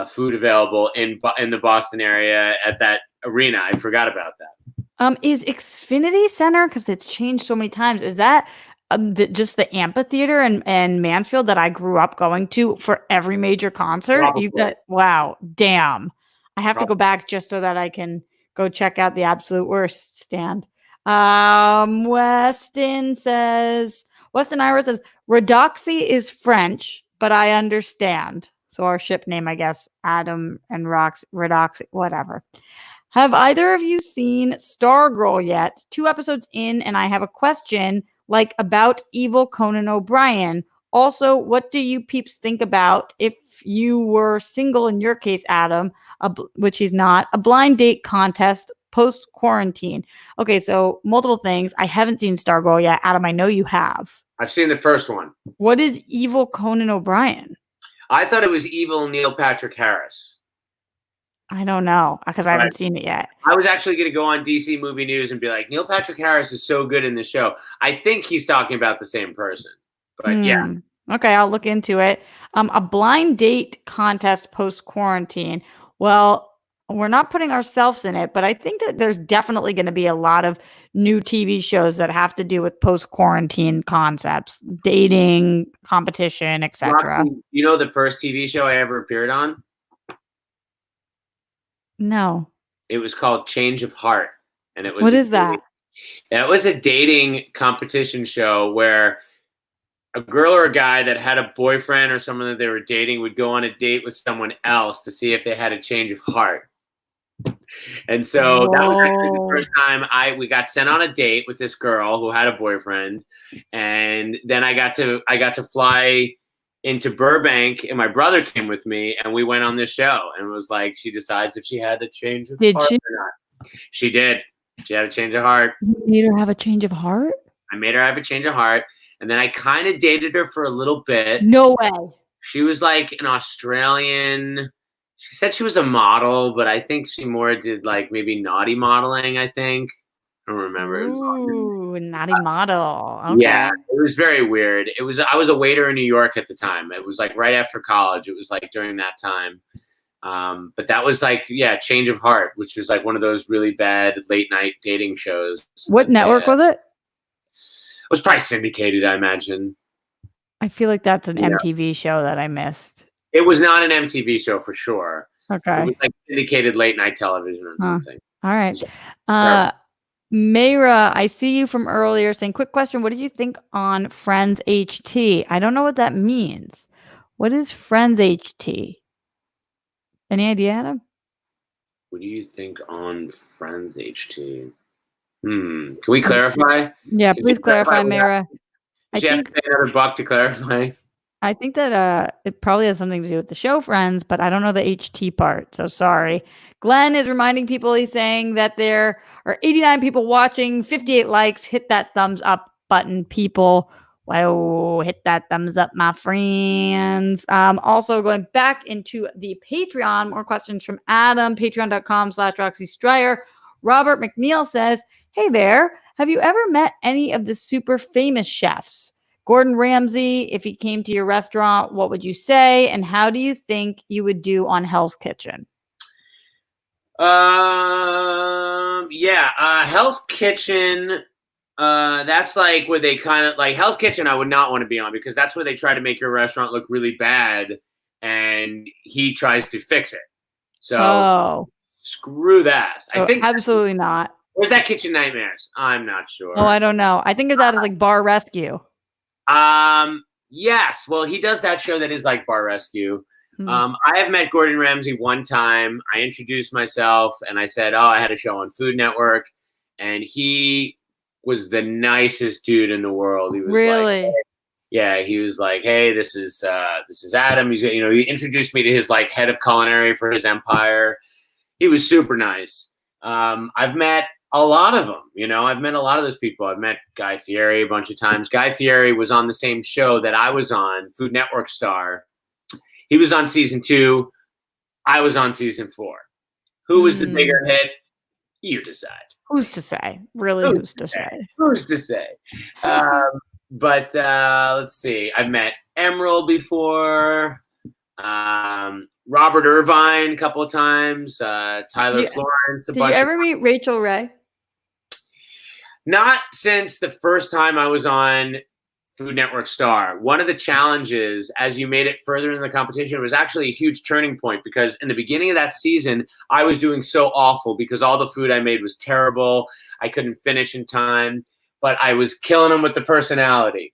food available in the Boston area at that arena. I forgot about that. Is Xfinity Center, because it's changed so many times, is that just the amphitheater and Mansfield that I grew up going to for every major concert. You Probably. got wow, damn. I have to go Probably. back just so that I can go check out the absolute worst stand. Weston Ira says Redoxy is French, but I understand. So our ship name, I guess, Adam and Redoxy, whatever. Have either of you seen Stargirl yet? 2 episodes in, and I have a question like about evil Conan O'Brien. Also, what do you peeps think about if you were single in your case, Adam, which he's not, a blind date contest post quarantine? Okay, so multiple things. I haven't seen Stargirl yet. Adam, I know you have. I've seen the first one. What is evil Conan O'Brien? I thought it was evil Neil Patrick Harris. I don't know because I haven't seen it yet. I was actually going to go on DC Movie News and be like, Neil Patrick Harris is so good in the show. I think he's talking about the same person. But yeah. Okay, I'll look into it. A blind date contest post quarantine. Well, we're not putting ourselves in it, but I think that there's definitely going to be a lot of new TV shows that have to do with post quarantine concepts, dating, competition, etc. You know the first TV show I ever appeared on? No. It was called Change of Heart, and it was what is that? It was a dating competition show where a girl or a guy that had a boyfriend or someone that they were dating would go on a date with someone else to see if they had a change of heart. And so that was actually the first time we got sent on a date with this girl who had a boyfriend, and then I got to fly into Burbank, and my brother came with me, and we went on this show, and it was like she decides if she had a change of heart or not. She did. She had a change of heart. You made her have a change of heart? I made her have a change of heart, and then I kind of dated her for a little bit. No way. She was like an Australian. She said she was a model, but I think she more did like maybe naughty modeling, I think. I don't remember. Ooh, naughty model. Okay. Yeah, it was very weird. I was a waiter in New York at the time. It was like right after college. It was like during that time. But that was like, Change of Heart, which was like one of those really bad late night dating shows. What network was it? It was probably syndicated, I imagine. I feel like that's an MTV show that I missed. It was not an MTV show for sure. Okay. It was like syndicated late night television or something. All right. Mayra, I see you from earlier saying, quick question. What did you think on Friends HT? I don't know what that means. What is Friends HT? Any idea, Adam? What do you think on Friends HT? Can we clarify? Yeah, please clarify, Mayra. I think have to pay another buck to clarify. I think that it probably has something to do with the show Friends, but I don't know the HT part, so sorry. Glenn is reminding people, he's saying that there are 89 people watching, 58 likes. Hit that thumbs up button, people. Wow, hit that thumbs up, my friends. Also going back into the Patreon, more questions from Adam, patreon.com/Roxy Stryer. Robert McNeil says, hey there, have you ever met any of the super famous chefs? Gordon Ramsay, if he came to your restaurant, what would you say? And how do you think you would do on Hell's Kitchen? Hell's Kitchen, that's like where they kind of like Hell's Kitchen I would not want to be on because that's where they try to make your restaurant look really bad and he tries to fix it. So screw that. So I think absolutely not. Where's that Kitchen Nightmares? I'm not sure. Oh, I don't know. I think of that as like Bar Rescue. Yes. Well, he does that show that is like Bar Rescue. I have met Gordon Ramsay one time. I introduced myself and I said, I had a show on Food Network, and he was the nicest dude in the world. He was really? Like, yeah, he was like, hey, this is Adam. He's, he introduced me to his like head of culinary for his empire. He was super nice. I've met a lot of them, I've met a lot of those people. I've met Guy Fieri a bunch of times. Guy Fieri was on the same show that I was on, Food Network star. He was on season 2. I was on season 4. Who was the bigger hit? You decide. Who's to say? Really, who's to say? Who's to say? But let's see. I've met Emerald before. Robert Irvine a couple of times. Tyler Florence. Did you ever meet Rachel Ray? Not since the first time I was on Food Network star. One of the challenges as you made it further in the competition was actually a huge turning point, because in the beginning of that season, I was doing so awful because all the food I made was terrible. I couldn't finish in time, but I was killing them with the personality.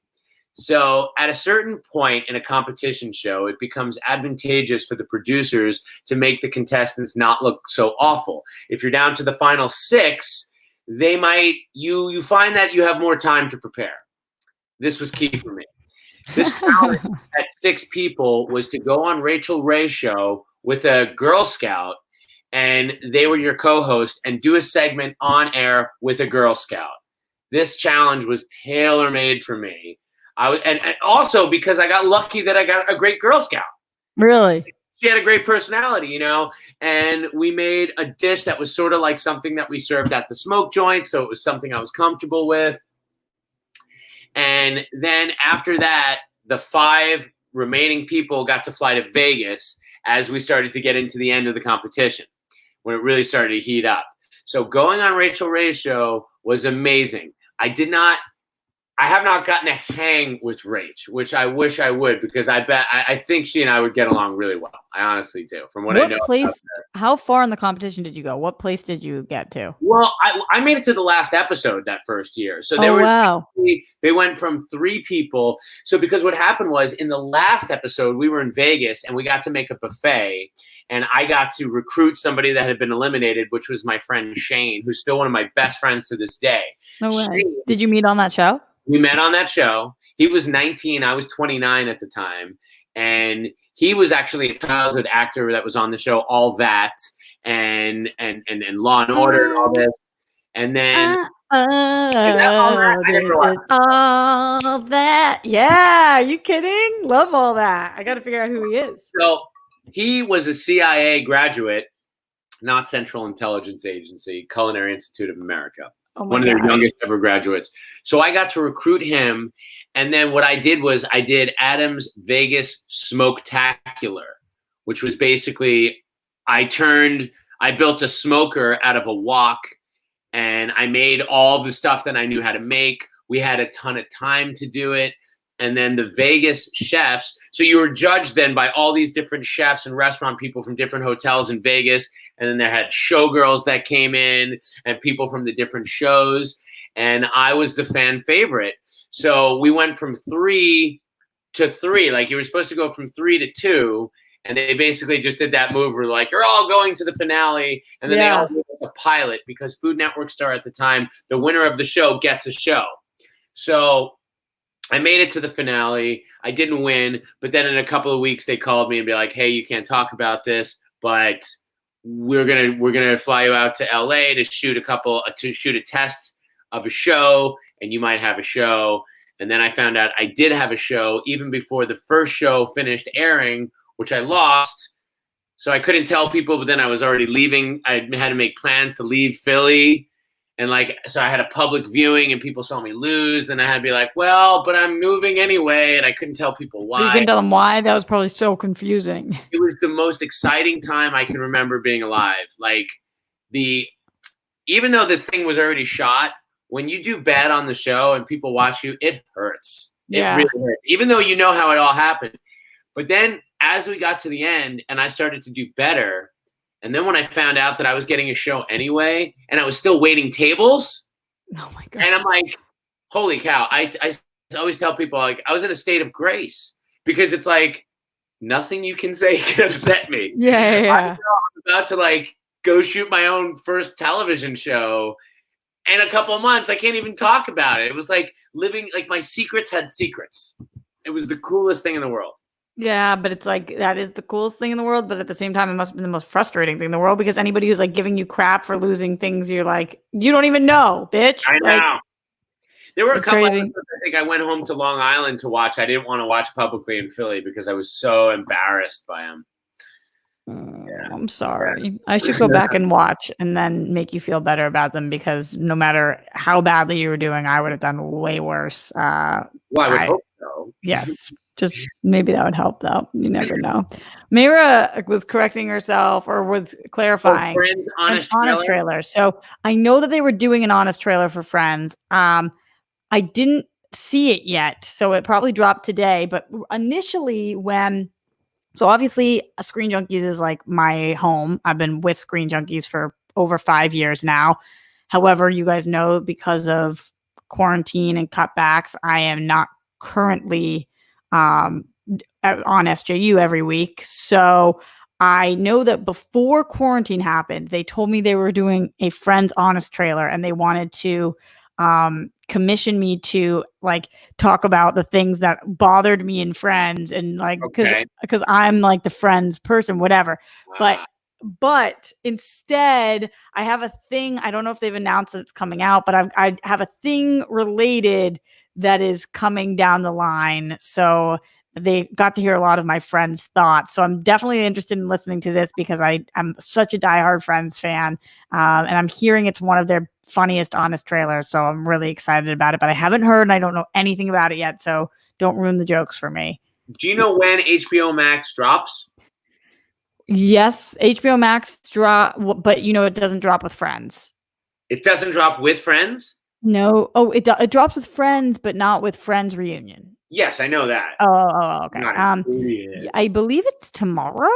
So at a certain point in a competition show, it becomes advantageous for the producers to make the contestants not look so awful. If you're down to the final 6, they might, you find that you have more time to prepare. This was key for me. This challenge at 6 people was to go on Rachel Ray's show with a Girl Scout, and they were your co-host, and do a segment on air with a Girl Scout. This challenge was tailor-made for me. And also because I got lucky that I got a great Girl Scout. Really? She had a great personality, you know, and we made a dish that was sort of like something that we served at the smoke joint, so it was something I was comfortable with. And then after that, the 5 remaining people got to fly to Vegas as we started to get into the end of the competition, when it really started to heat up. So going on Rachel Ray's show was amazing. I have not gotten a hang with Rach, which I wish I would, because I think she and I would get along really well. I honestly do, from what I know. How far in the competition did you go? What place did you get to? Well, I made it to the last episode that first year. So they went from 3 people. So because what happened was, in the last episode, we were in Vegas and we got to make a buffet, and I got to recruit somebody that had been eliminated, which was my friend Shane, who's still one of my best friends to this day. No way. Shane, did you meet on that show? We met on that show. He was 19. I was 29 at the time. And he was actually a childhood actor that was on the show, All That, and Law and Order and all this. And then all that. Yeah, you kidding? Love All That. I got to figure out who he is. So he was a CIA graduate, not Central Intelligence Agency, Culinary Institute of America. One of their youngest ever graduates. So I got to recruit him. And then what I did was I did Adam's Vegas Smoketacular, which was basically, I built a smoker out of a wok, and I made all the stuff that I knew how to make. We had a ton of time to do it. And then the Vegas chefs, so you were judged then by all these different chefs and restaurant people from different hotels in Vegas. And then they had showgirls that came in and people from the different shows. And I was the fan favorite. So we went from 3 to 3. Like, you were supposed to go from 3 to 2. And they basically just did that move where, like, you're all going to the finale. And then they all did a pilot, because Food Network star at the time, the winner of the show gets a show. So I made it to the finale. I didn't win, but then in a couple of weeks they called me and be like, "Hey, you can't talk about this, but we're gonna fly you out to LA to shoot a test of a show, and you might have a show." And then I found out I did have a show even before the first show finished airing, which I lost. So I couldn't tell people, but then I was already leaving. I had to make plans to leave Philly. And so I had a public viewing and people saw me lose. Then I had to be like, well, but I'm moving anyway. And I couldn't tell people why. You couldn't tell them why? That was probably so confusing. It was the most exciting time I can remember being alive. Like, even though the thing was already shot, when you do bad on the show and people watch you, it hurts. Yeah. It really hurts. Even though you know how it all happened. But then as we got to the end and I started to do better, and then when I found out that I was getting a show anyway, and I was still waiting tables, oh my God. And I'm like, holy cow. I always tell people, like, I was in a state of grace, because it's like nothing you can say can upset me. Yeah. I'm about to, like, go shoot my own first television show. In a couple of months, I can't even talk about it. It was like living, like, my secrets had secrets. It was the coolest thing in the world. Yeah, but it's like, that is the coolest thing in the world. But at the same time, it must have been the most frustrating thing in the world, because anybody who's like giving you crap for losing things, you're like, you don't even know, bitch. I know. Like, there were a couple episodes I think I went home to Long Island to watch. I didn't want to watch publicly in Philly because I was so embarrassed by him. I'm sorry. I should go back and watch and then make you feel better about them, because no matter how badly you were doing, I would have done way worse. Well, I would hope so. Yes. Just maybe that would help, though. You never know. Mayra was correcting herself, or was clarifying. Honest trailer. So I know that they were doing an honest trailer for Friends. I didn't see it yet. So it probably dropped today. But initially, so obviously, Screen Junkies is like my home. I've been with Screen Junkies for over 5 years now. However, you guys know, because of quarantine and cutbacks, I am not currently on SJU every week. So I know that before quarantine happened, they told me they were doing a Friends Honest trailer, and they wanted to commission me to like talk about the things that bothered me in Friends, and like because I'm like the Friends person, whatever. But instead, I have a thing. I don't know if they've announced that it's coming out, but I have a thing related that is coming down the line. So they got to hear a lot of my friends' thoughts. So I'm definitely interested in listening to this, because I'm such a diehard Friends fan. And I'm hearing it's one of their funniest honest trailers. So I'm really excited about it, but I haven't heard and I don't know anything about it yet. So don't ruin the jokes for me. Do you know when HBO Max drops? Yes, HBO Max drop, but it doesn't drop with Friends. It doesn't drop with Friends? No. Oh, it drops with Friends, but not with Friends Reunion. Yes, I know that. Oh, okay. I believe it's tomorrow.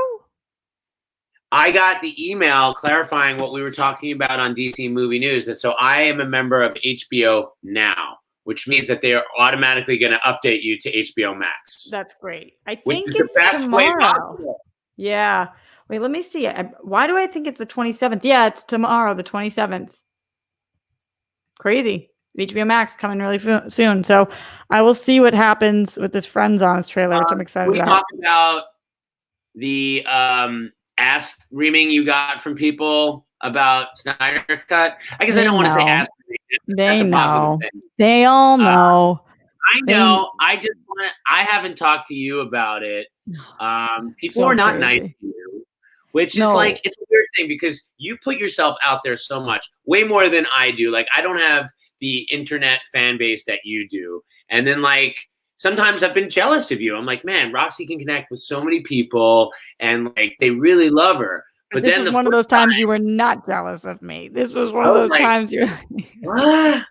I got the email clarifying what we were talking about on DC Movie News. So I am a member of HBO Now, which means that they are automatically going to update you to HBO Max. That's great. I think it's tomorrow. Yeah. Wait, let me see. Why do I think it's the 27th? Yeah, it's tomorrow, the 27th. Crazy. HBO Max coming really soon. So I will see what happens with this Friends Honest trailer, which I'm excited about. We talk about the ass reaming you got from people about Snyder Cut. I guess I don't want to say ass reaming. They know. They all know. I know. I haven't talked to you about it. People are not nice to you, which is like, it's a weird thing because you put yourself out there so much, way more than I do. Like, I don't have the internet fan base that you do. And then like, sometimes I've been jealous of you. I'm like, man, Roxy can connect with so many people and like, they really love her. But this was one of those times you were not jealous of me. This was one of those times you were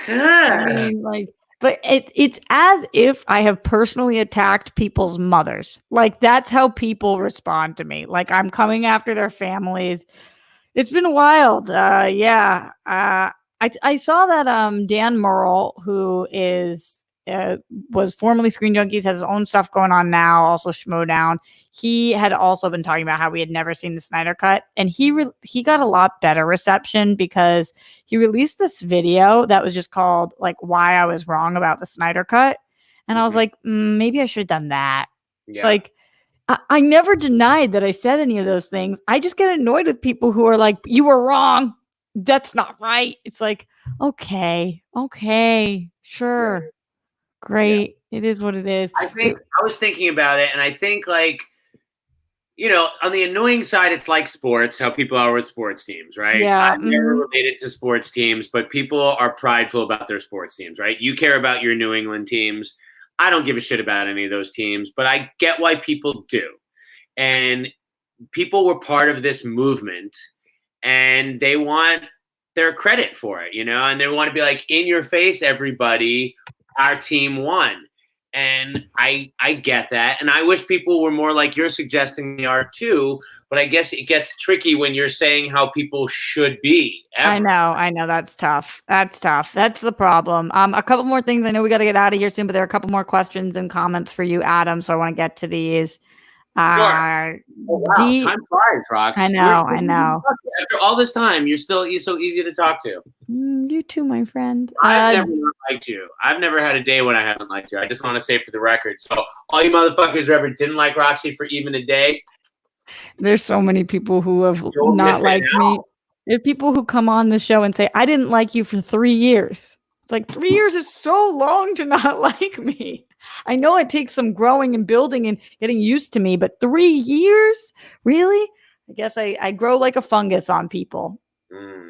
I mean, like, but it's as if I have personally attacked people's mothers. Like, that's how people respond to me. Like, I'm coming after their families. It's been wild. Yeah. I saw that Dan Murrell, who was formerly Screen Junkies, has his own stuff going on now, also Schmodown. He had also been talking about how we had never seen the Snyder Cut, and he got a lot better reception because he released this video that was just called like "Why I Was Wrong About the Snyder Cut," and I was like, maybe I should have done that. Yeah. Like, I never denied that I said any of those things. I just get annoyed with people who are like, "You were wrong. That's not right." It's like, okay, sure. Yeah. Great. Yeah. It is what it is. I was thinking about it, and I think like, on the annoying side, it's like sports, how people are with sports teams, right? Yeah. I'm never related to sports teams, but people are prideful about their sports teams, right? You care about your New England teams. I don't give a shit about any of those teams, but I get why people do. And people were part of this movement, and they want their credit for it, and they want to be like, in your face, everybody, our team won. And I get that. And I wish people were more like you're suggesting they are too. But I guess it gets tricky when you're saying how people should be. Ever. I know. That's tough. That's the problem. A couple more things. I know we got to get out of here soon, but there are a couple more questions and comments for you, Adam. So I want to get to these. Sure. Oh, wow. Time flies, Rox. I know. After all this time, you're still so easy to talk to. You too, my friend. I've never liked you. I've never had a day when I haven't liked you. I just want to say for the record. So all you motherfuckers who ever didn't like Roxy for even a day. There's so many people who have not liked me. There are people who come on the show and say, I didn't like you for 3 years. It's like 3 years is so long to not like me. I know it takes some growing and building and getting used to me, but 3 years? Really? I guess I grow like a fungus on people.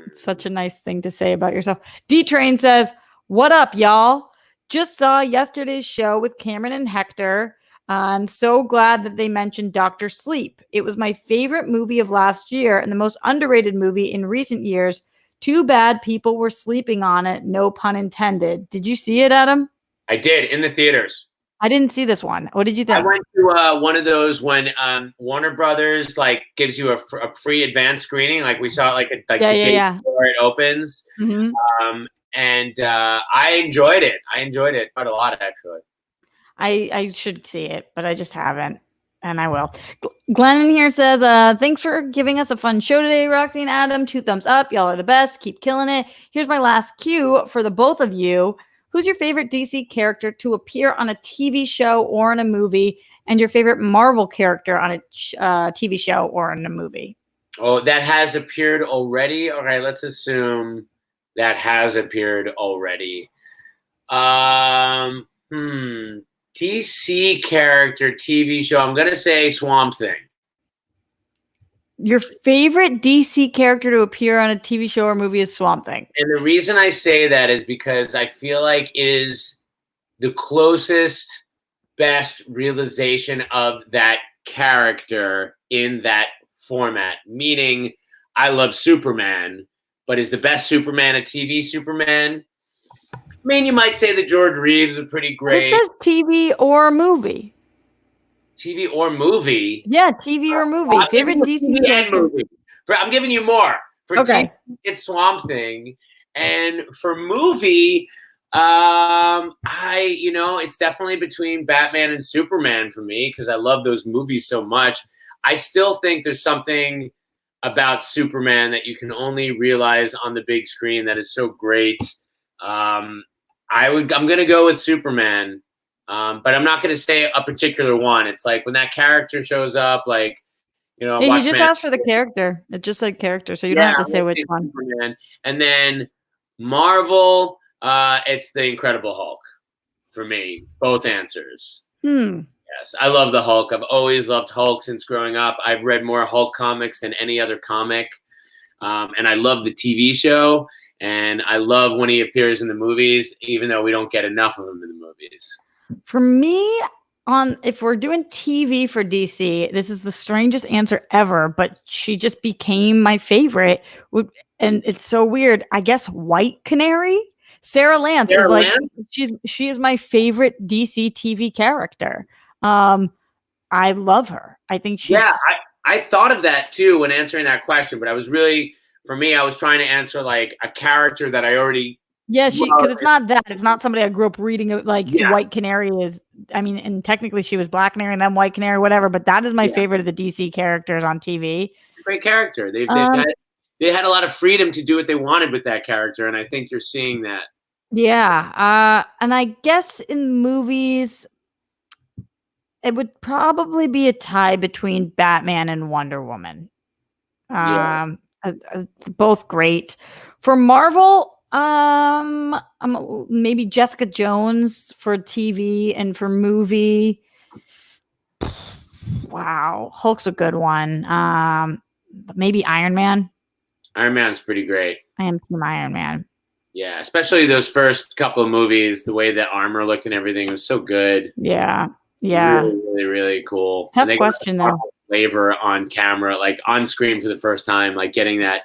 It's such a nice thing to say about yourself. D-Train says, what up, y'all? Just saw yesterday's show with Cameron and Hector. I'm so glad that they mentioned Dr. Sleep. It was my favorite movie of last year and the most underrated movie in recent years. Too bad people were sleeping on it. No pun intended. Did you see it, Adam? I did, in the theaters. I didn't see this one. What did you think? I went to one of those when Warner Brothers like gives you a free advanced screening. Like we saw it the day before it opens. Mm-hmm. And I enjoyed it. Quite a lot, actually. I should see it, but I just haven't, and I will. Glenn in here says, thanks for giving us a fun show today, Roxy and Adam. 2 thumbs up. Y'all are the best. Keep killing it. Here's my last cue for the both of you. Who's your favorite DC character to appear on a TV show or in a movie, and your favorite Marvel character on a TV show or in a movie? Oh, that has appeared already? All right, let's assume that has appeared already. DC character, TV show. I'm going to say Swamp Thing. Your favorite DC character to appear on a TV show or movie is Swamp Thing. And the reason I say that is because I feel like it is the closest, best realization of that character in that format. Meaning, I love Superman, but is the best Superman a TV Superman? I mean, you might say that George Reeves is pretty great. It says TV or movie. TV or movie? Yeah, TV or movie. Favorite DC character. Movie. I'm giving you more. For okay. TV, it's Swamp Thing. And for movie, it's definitely between Batman and Superman for me because I love those movies so much. I still think there's something about Superman that you can only realize on the big screen that is so great. I'm going to go with Superman. But I'm not going to say a particular one. It's like when that character shows up, you just asked for the character. It just said character, so you don't have to say which one. Superman. And then Marvel, it's the Incredible Hulk for me. Both answers. Yes, I love the Hulk. I've always loved Hulk since growing up. I've read more Hulk comics than any other comic. And I love the TV show. And I love when he appears in the movies, even though we don't get enough of him in the movies. For me, if we're doing TV for DC, this is the strangest answer ever, but she just became my favorite. And it's so weird. I guess White Canary, Sarah Lance she is my favorite DC TV character. I love her. I think she's I thought of that too when answering that question, but I was trying to answer like a character that I already. Yeah, because it's not that. It's not somebody I grew up reading. White Canary is, and technically she was Black Canary and then White Canary, whatever. But that is my favorite of the DC characters on TV. Great character. They had a lot of freedom to do what they wanted with that character, and I think you're seeing that. Yeah, and I guess in movies, it would probably be a tie between Batman and Wonder Woman. Both great. For Marvel, maybe Jessica Jones for TV, and for movie, wow, Hulk's a good one. Maybe Iron Man. Iron Man's pretty great. I am Team Iron Man. Yeah, especially those first couple of movies, the way the armor looked and everything was so good. Yeah. Really, really, really cool. Tough question though. Flavor on camera, like on screen for the first time, like getting the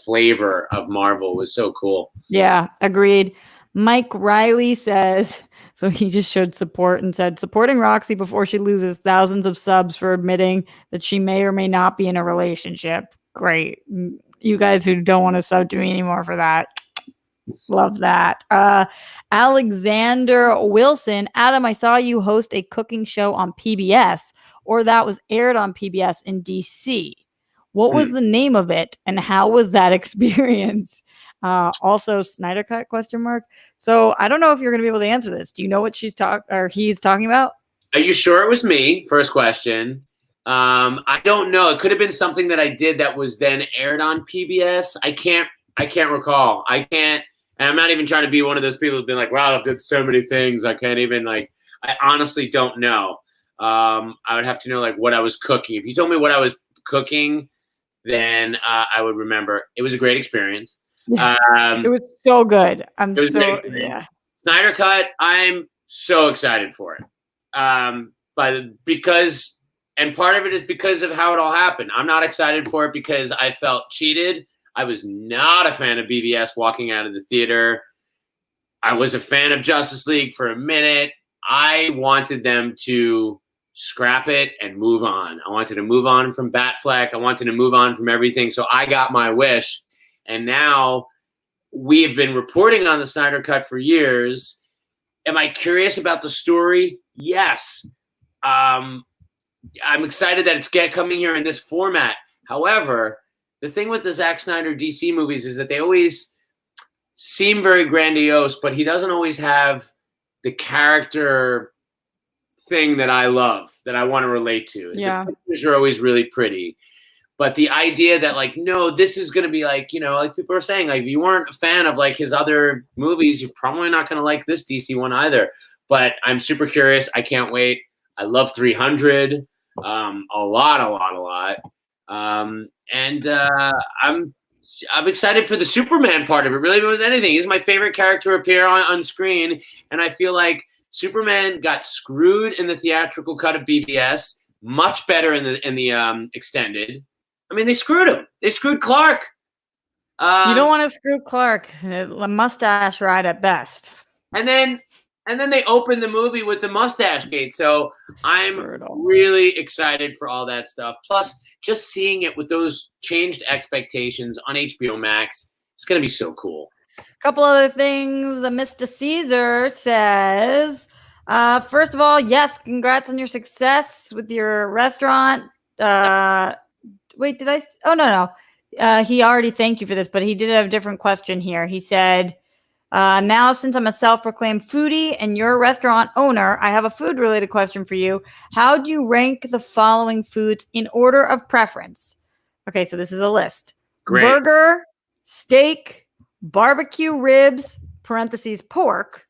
flavor of Marvel was so cool. Yeah, agreed. Mike Riley says, so he just showed support and said, supporting Roxy before she loses thousands of subs for admitting that she may or may not be in a relationship. Great. You guys who don't want to sub to me anymore for that. Love that. Alexander Wilson, Adam, I saw you host a cooking show on PBS, or that was aired on PBS in DC. What was the name of it, and how was that experience? Also, Snyder cut ? So I don't know if you're going to be able to answer this. Do you know what he's talking about? Are you sure it was me? First question. I don't know. It could have been something that I did that was then aired on PBS. I can't recall. I can't. And I'm not even trying to be one of those people who've been like, wow, I've done so many things. I can't even I honestly don't know. I would have to know like what I was cooking. If you told me what I was cooking, then I would remember. It was a great experience. It was so good. Snyder cut. I'm so excited for it. And part of it is because of how it all happened. I'm not excited for it because I felt cheated. I was not a fan of BVS walking out of the theater. I was a fan of Justice League for a minute. I wanted them to scrap it and move on. I wanted to move on from Batfleck. I wanted to move on from everything. So I got my wish. And now we have been reporting on the Snyder Cut for years. Am I curious about the story? Yes. I'm excited that it's coming here in this format. However, the thing with the Zack Snyder DC movies is that they always seem very grandiose, but he doesn't always have the character thing that I love, that I want to relate to. Yeah. The pictures are always really pretty. But the idea that, like, no, this is going to be like, you know, like people are saying, like, if you weren't a fan of like his other movies, you're probably not going to like this DC one either. But I'm super curious. I can't wait. I love 300 a lot. I'm excited for the Superman part of it. Really, if it was anything, he's my favorite character to appear on screen. And I feel like Superman got screwed in the theatrical cut of BVS, much better in the extended. I mean, they screwed him. They screwed Clark. You don't want to screw Clark. A mustache ride at best. And then they opened the movie with the mustache gate. So I'm really excited for all that stuff. Plus, just seeing it with those changed expectations on HBO Max, it's going to be so cool. A couple other things. Mr. Caesar says, first of all, yes, congrats on your success with your restaurant. Wait, did I? Oh, no. He already thanked you for this, but he did have a different question here. He said, now, since I'm a self-proclaimed foodie and you're a restaurant owner, I have a food-related question for you. How do you rank the following foods in order of preference? Okay, so this is a list. Great. Burger, steak, barbecue ribs, parentheses, pork,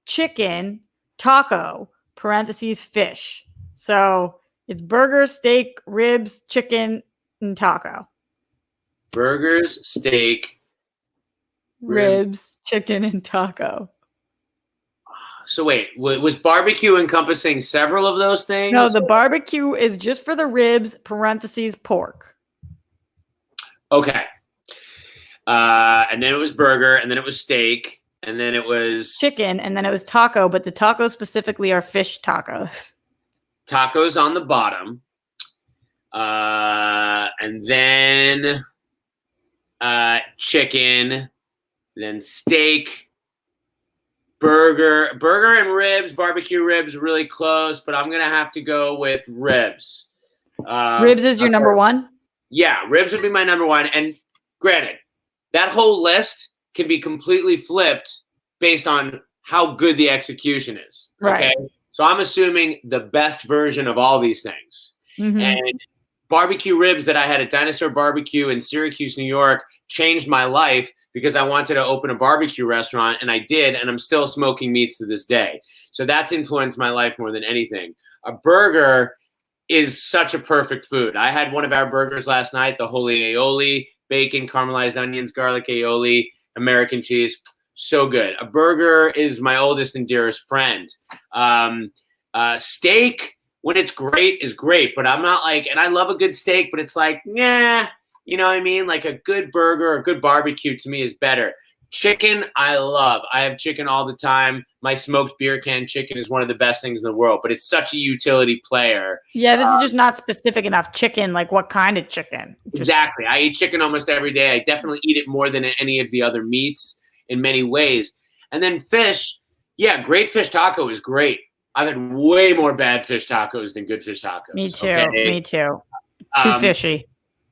chicken, taco, parentheses, fish. So it's burger, steak, ribs, chicken, and taco. Burgers, steak, ribs, chicken, and taco. So wait, was barbecue encompassing several of those things? No, the barbecue is just for the ribs, parentheses, pork. Okay. And then it was burger, and then it was steak, and then it was chicken, and then it was taco, but the tacos specifically are fish tacos. Tacos on the bottom. And then chicken, then steak, burger and ribs, barbecue ribs, really close, but I'm going to have to go with ribs. Ribs is your number one? Yeah, ribs would be my number one. And granted, that whole list can be completely flipped based on how good the execution is. Right. Okay? So I'm assuming the best version of all these things. Mm-hmm. And barbecue ribs that I had at Dinosaur Barbecue in Syracuse, New York, changed my life because I wanted to open a barbecue restaurant, and I did, and I'm still smoking meats to this day. So that's influenced my life more than anything. A burger is such a perfect food. I had one of our burgers last night, the holy aioli, bacon, caramelized onions, garlic aioli, American cheese. So good. A burger is my oldest and dearest friend. Steak, when it's great, is great, but I'm not like, and I love a good steak, but it's like, yeah, you know what I mean? Like a good burger, a good barbecue to me is better. Chicken, I love. I have chicken all the time. My smoked beer can chicken is one of the best things in the world, but it's such a utility player. Yeah, this is just not specific enough. Chicken, like what kind of chicken? Exactly. I eat chicken almost every day. I definitely eat it more than any of the other meats in many ways. And then fish, yeah, great fish taco is great. I've had way more bad fish tacos than good fish tacos. Me too. Okay? Me too. Too fishy.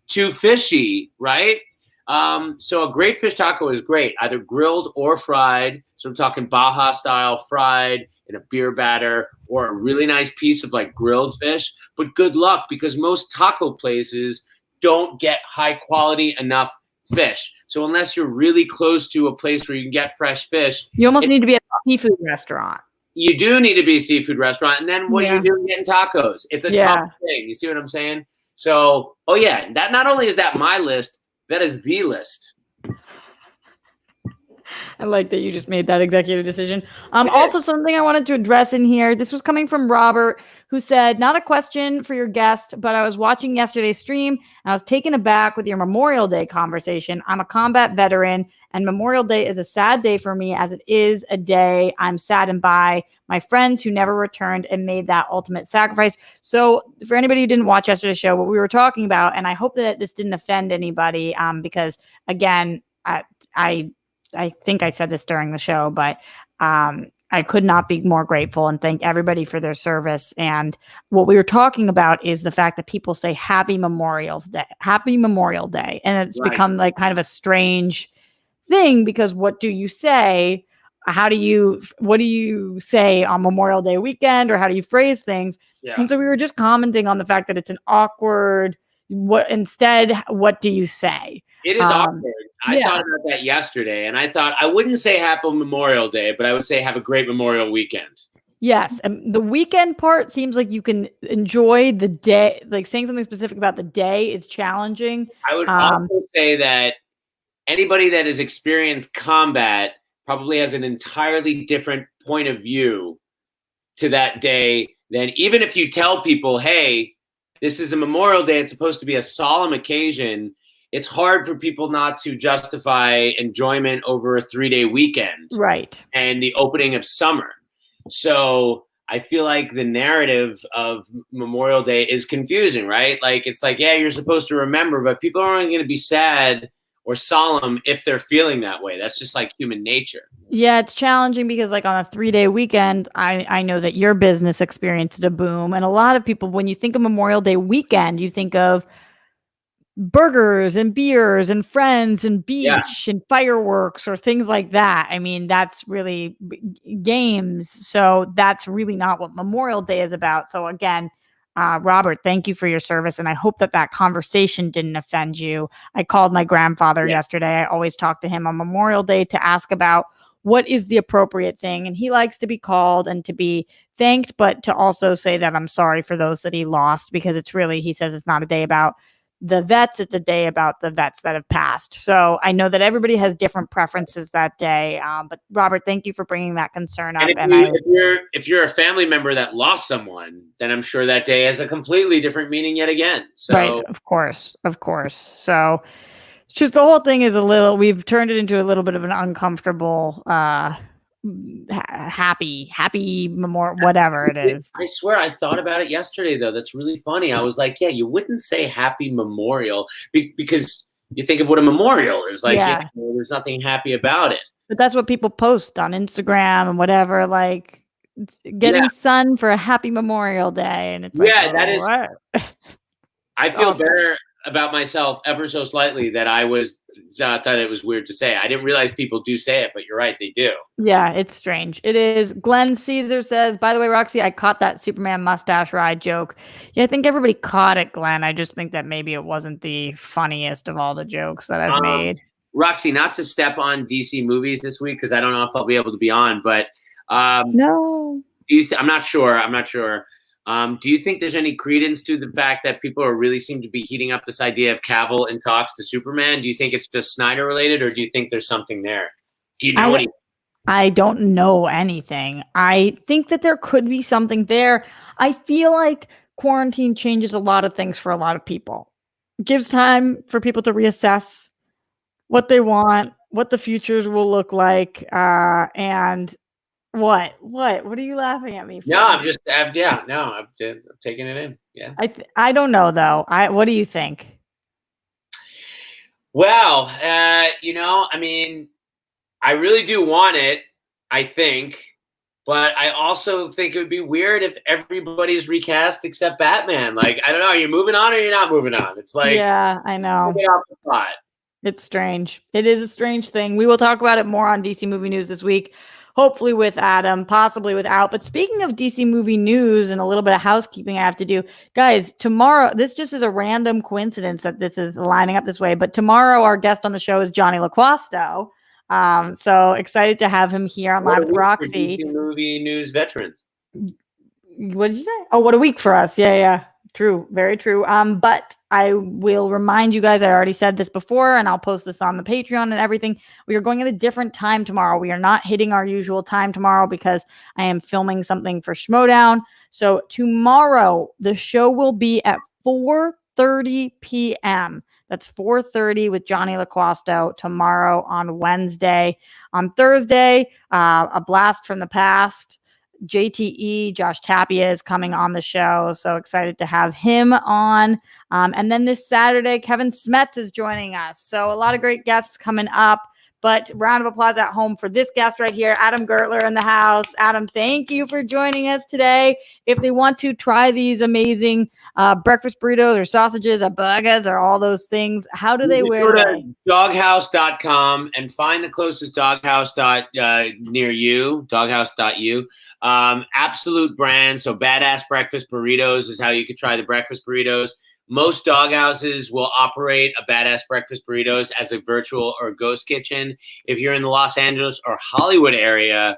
Too fishy, right? So a great fish taco is great, either grilled or fried. So I'm talking Baja style fried in a beer batter, or a really nice piece of like grilled fish. But good luck, because most taco places don't get high quality enough fish. So unless you're really close to a place where you can get fresh fish, you almost need to be at a seafood restaurant. You do need to be a seafood restaurant. And then what are you doing getting tacos? It's a tough thing. You see what I'm saying? So, oh yeah, that not only is that my list, that is the list. I like that you just made that executive decision. Also, something I wanted to address in here. This was coming from Robert, who said, not a question for your guest, but I was watching yesterday's stream and I was taken aback with your Memorial Day conversation. I'm a combat veteran, and Memorial Day is a sad day for me, as it is a day I'm saddened by my friends who never returned and made that ultimate sacrifice. So for anybody who didn't watch yesterday's show, what we were talking about, and I hope that this didn't offend anybody, because again, I think I said this during the show, but I could not be more grateful and thank everybody for their service. And what we were talking about is the fact that people say Happy Memorial Day. And it's become like kind of a strange thing, because what do you say? What do you say on Memorial Day weekend, or how do you phrase things? Yeah. And so we were just commenting on the fact that it's an awkward, what do you say? It is awkward. I thought about that yesterday, and I thought I wouldn't say Happy Memorial Day, but I would say have a great Memorial weekend. Yes. And the weekend part seems like you can enjoy the day. Like saying something specific about the day is challenging. I would also say that anybody that has experienced combat probably has an entirely different point of view to that day than even if you tell people, hey, this is a Memorial Day, it's supposed to be a solemn occasion. It's hard for people not to justify enjoyment over a 3-day weekend. Right. And the opening of summer. So I feel like the narrative of Memorial Day is confusing, right? Like, it's like, yeah, you're supposed to remember, but people aren't going to be sad or solemn if they're feeling that way. That's just like human nature. Yeah, it's challenging because like on a 3-day weekend, I know that your business experienced a boom. And a lot of people, when you think of Memorial Day weekend, you think of burgers and beers and friends and beach and fireworks or things like that. I mean, that's really games. So that's really not what Memorial Day is about. So again, Robert, thank you for your service. And I hope that that conversation didn't offend you. I called my grandfather yesterday. I always talk to him on Memorial Day to ask about what is the appropriate thing. And he likes to be called and to be thanked, but to also say that I'm sorry for those that he lost, because it's really, he says it's not a day about the vets, it's a day about the vets that have passed. So I know that everybody has different preferences that day. But Robert, thank you for bringing that concern up. If you're a family member that lost someone, then I'm sure that day has a completely different meaning yet again. So. Right, of course. So it's just the whole thing is we've turned it into a little bit of an uncomfortable, happy memorial, whatever it is. I swear I thought about it yesterday, though. That's really funny. I was like, yeah, you wouldn't say Happy Memorial because you think of what a memorial is like. There's nothing happy about it. But that's what people post on Instagram and whatever, like getting sun for a Happy Memorial Day. And it's like, that is. What? I feel better about myself ever so slightly that I thought it was weird to say. I didn't realize people do say it, but you're right, they do. Yeah, it's strange. It is. Glenn Caesar says, by the way, Roxy, I caught that Superman mustache ride joke. Yeah, I think everybody caught it, Glenn. I just think that maybe it wasn't the funniest of all the jokes that I've made. Roxy, not to step on DC movies this week, because I don't know if I'll be able to be on, but no. I'm not sure. Do you think there's any credence to the fact that people really seem to be heating up this idea of Cavill in talks to Superman? Do you think it's just Snyder related, or do you think there's something there? Do you know anything? I don't know anything. I think that there could be something there. I feel like quarantine changes a lot of things for a lot of people. It gives time for people to reassess what they want, what the futures will look like, and What are you laughing at me for? No, I'm taking it in. Yeah. I don't know though. What do you think? Well, I mean, I really do want it, I think, but I also think it would be weird if everybody's recast except Batman. Like, I don't know, are you moving on or you're not moving on? It's like, yeah, I know. Get off the spot. It's strange. It is a strange thing. We will talk about it more on DC Movie News this week. Hopefully with Adam, possibly without. But speaking of DC movie news and a little bit of housekeeping I have to do, guys, tomorrow, this just is a random coincidence that this is lining up this way. But tomorrow, our guest on the show is Johnny LaQuasto. So excited to have him here on Live with Roxy. DC movie news veteran. What did you say? Oh, what a week for us. Yeah. True. Very true. But I will remind you guys, I already said this before, and I'll post this on the Patreon and everything. We are going at a different time tomorrow. We are not hitting our usual time tomorrow because I am filming something for Schmodown. So tomorrow, the show will be at 4:30 p.m. That's 4:30 with Johnny LaQuasto tomorrow on Wednesday. On Thursday, a blast from the past. JTE, Josh Tapia, is coming on the show. So excited to have him on. And then this Saturday, Kevin Smets is joining us. So a lot of great guests coming up. But round of applause at home for this guest right here, Adam Gertler in the house. Adam, thank you for joining us today. If they want to try these amazing breakfast burritos or sausages or burgers or all those things, how do they wear today? Doghouse.com and find the closest doghouse near you, doghouse.u. Absolute brand. So Badass Breakfast Burritos is how you could try the breakfast burritos. Most dog houses will operate a Badass Breakfast Burritos as a virtual or ghost kitchen. If you're in the Los Angeles or Hollywood area,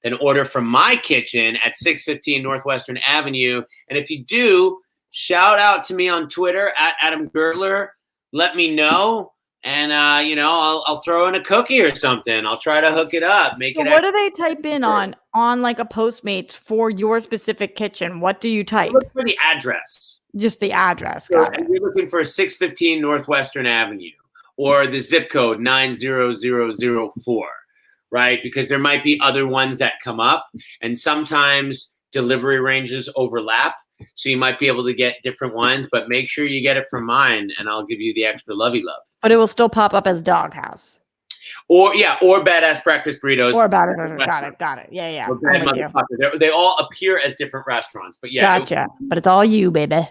then order from my kitchen at 615 Northwestern Avenue. And if you do, shout out to me on Twitter at Adam Gertler. Let me know. And, I'll throw in a cookie or something. I'll try to hook it up. What do they type in on like a Postmates for your specific kitchen? What do you type? Look for the address. Just the address. Got it. You're looking for 615 Northwestern Avenue or the zip code 90004, right? Because there might be other ones that come up, and sometimes delivery ranges overlap. So you might be able to get different ones, but make sure you get it from mine, and I'll give you the extra lovey love. But it will still pop up as Doghouse. Or Badass Breakfast Burritos. Or Badass. Got it. Yeah. They all appear as different restaurants, but yeah. Gotcha. But it's all you, baby.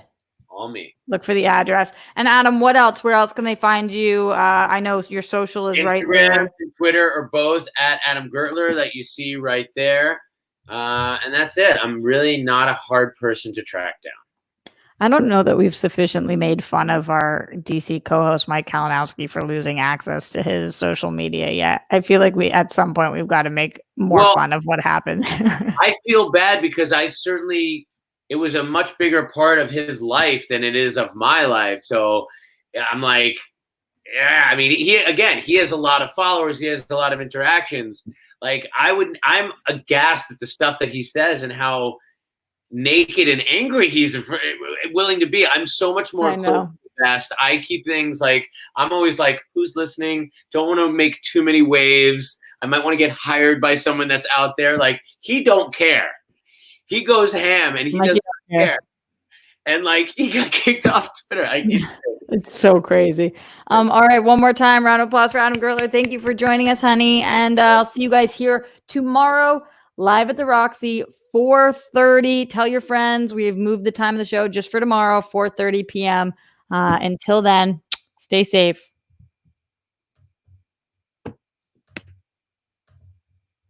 All me. Look for the address. And Adam, what else? Where else can they find you? I know your social is Instagram, right there. And Twitter are both at Adam Gertler that you see right there. And that's it. I'm really not a hard person to track down. I don't know that we've sufficiently made fun of our DC co-host Mike Kalinowski for losing access to his social media yet. I feel like at some point we've got to make more fun of what happened. I feel bad because it was a much bigger part of his life than it is of my life. So I'm like, yeah, I mean, he has a lot of followers. He has a lot of interactions. Like I'm aghast at the stuff that he says and how naked and angry he's willing to be. I'm so much more fast. I keep things like, I'm always like, who's listening? Don't want to make too many waves. I might want to get hired by someone that's out there. Like, he don't care. He goes ham and he doesn't care. And like, he got kicked off Twitter. It's so crazy. All right, one more time, round of applause for Adam Gertler. Thank you for joining us, honey. And I'll see you guys here tomorrow, live at the Roxy, 4:30. Tell your friends. We've moved the time of the show just for tomorrow, 4:30 p.m. Until then, stay safe.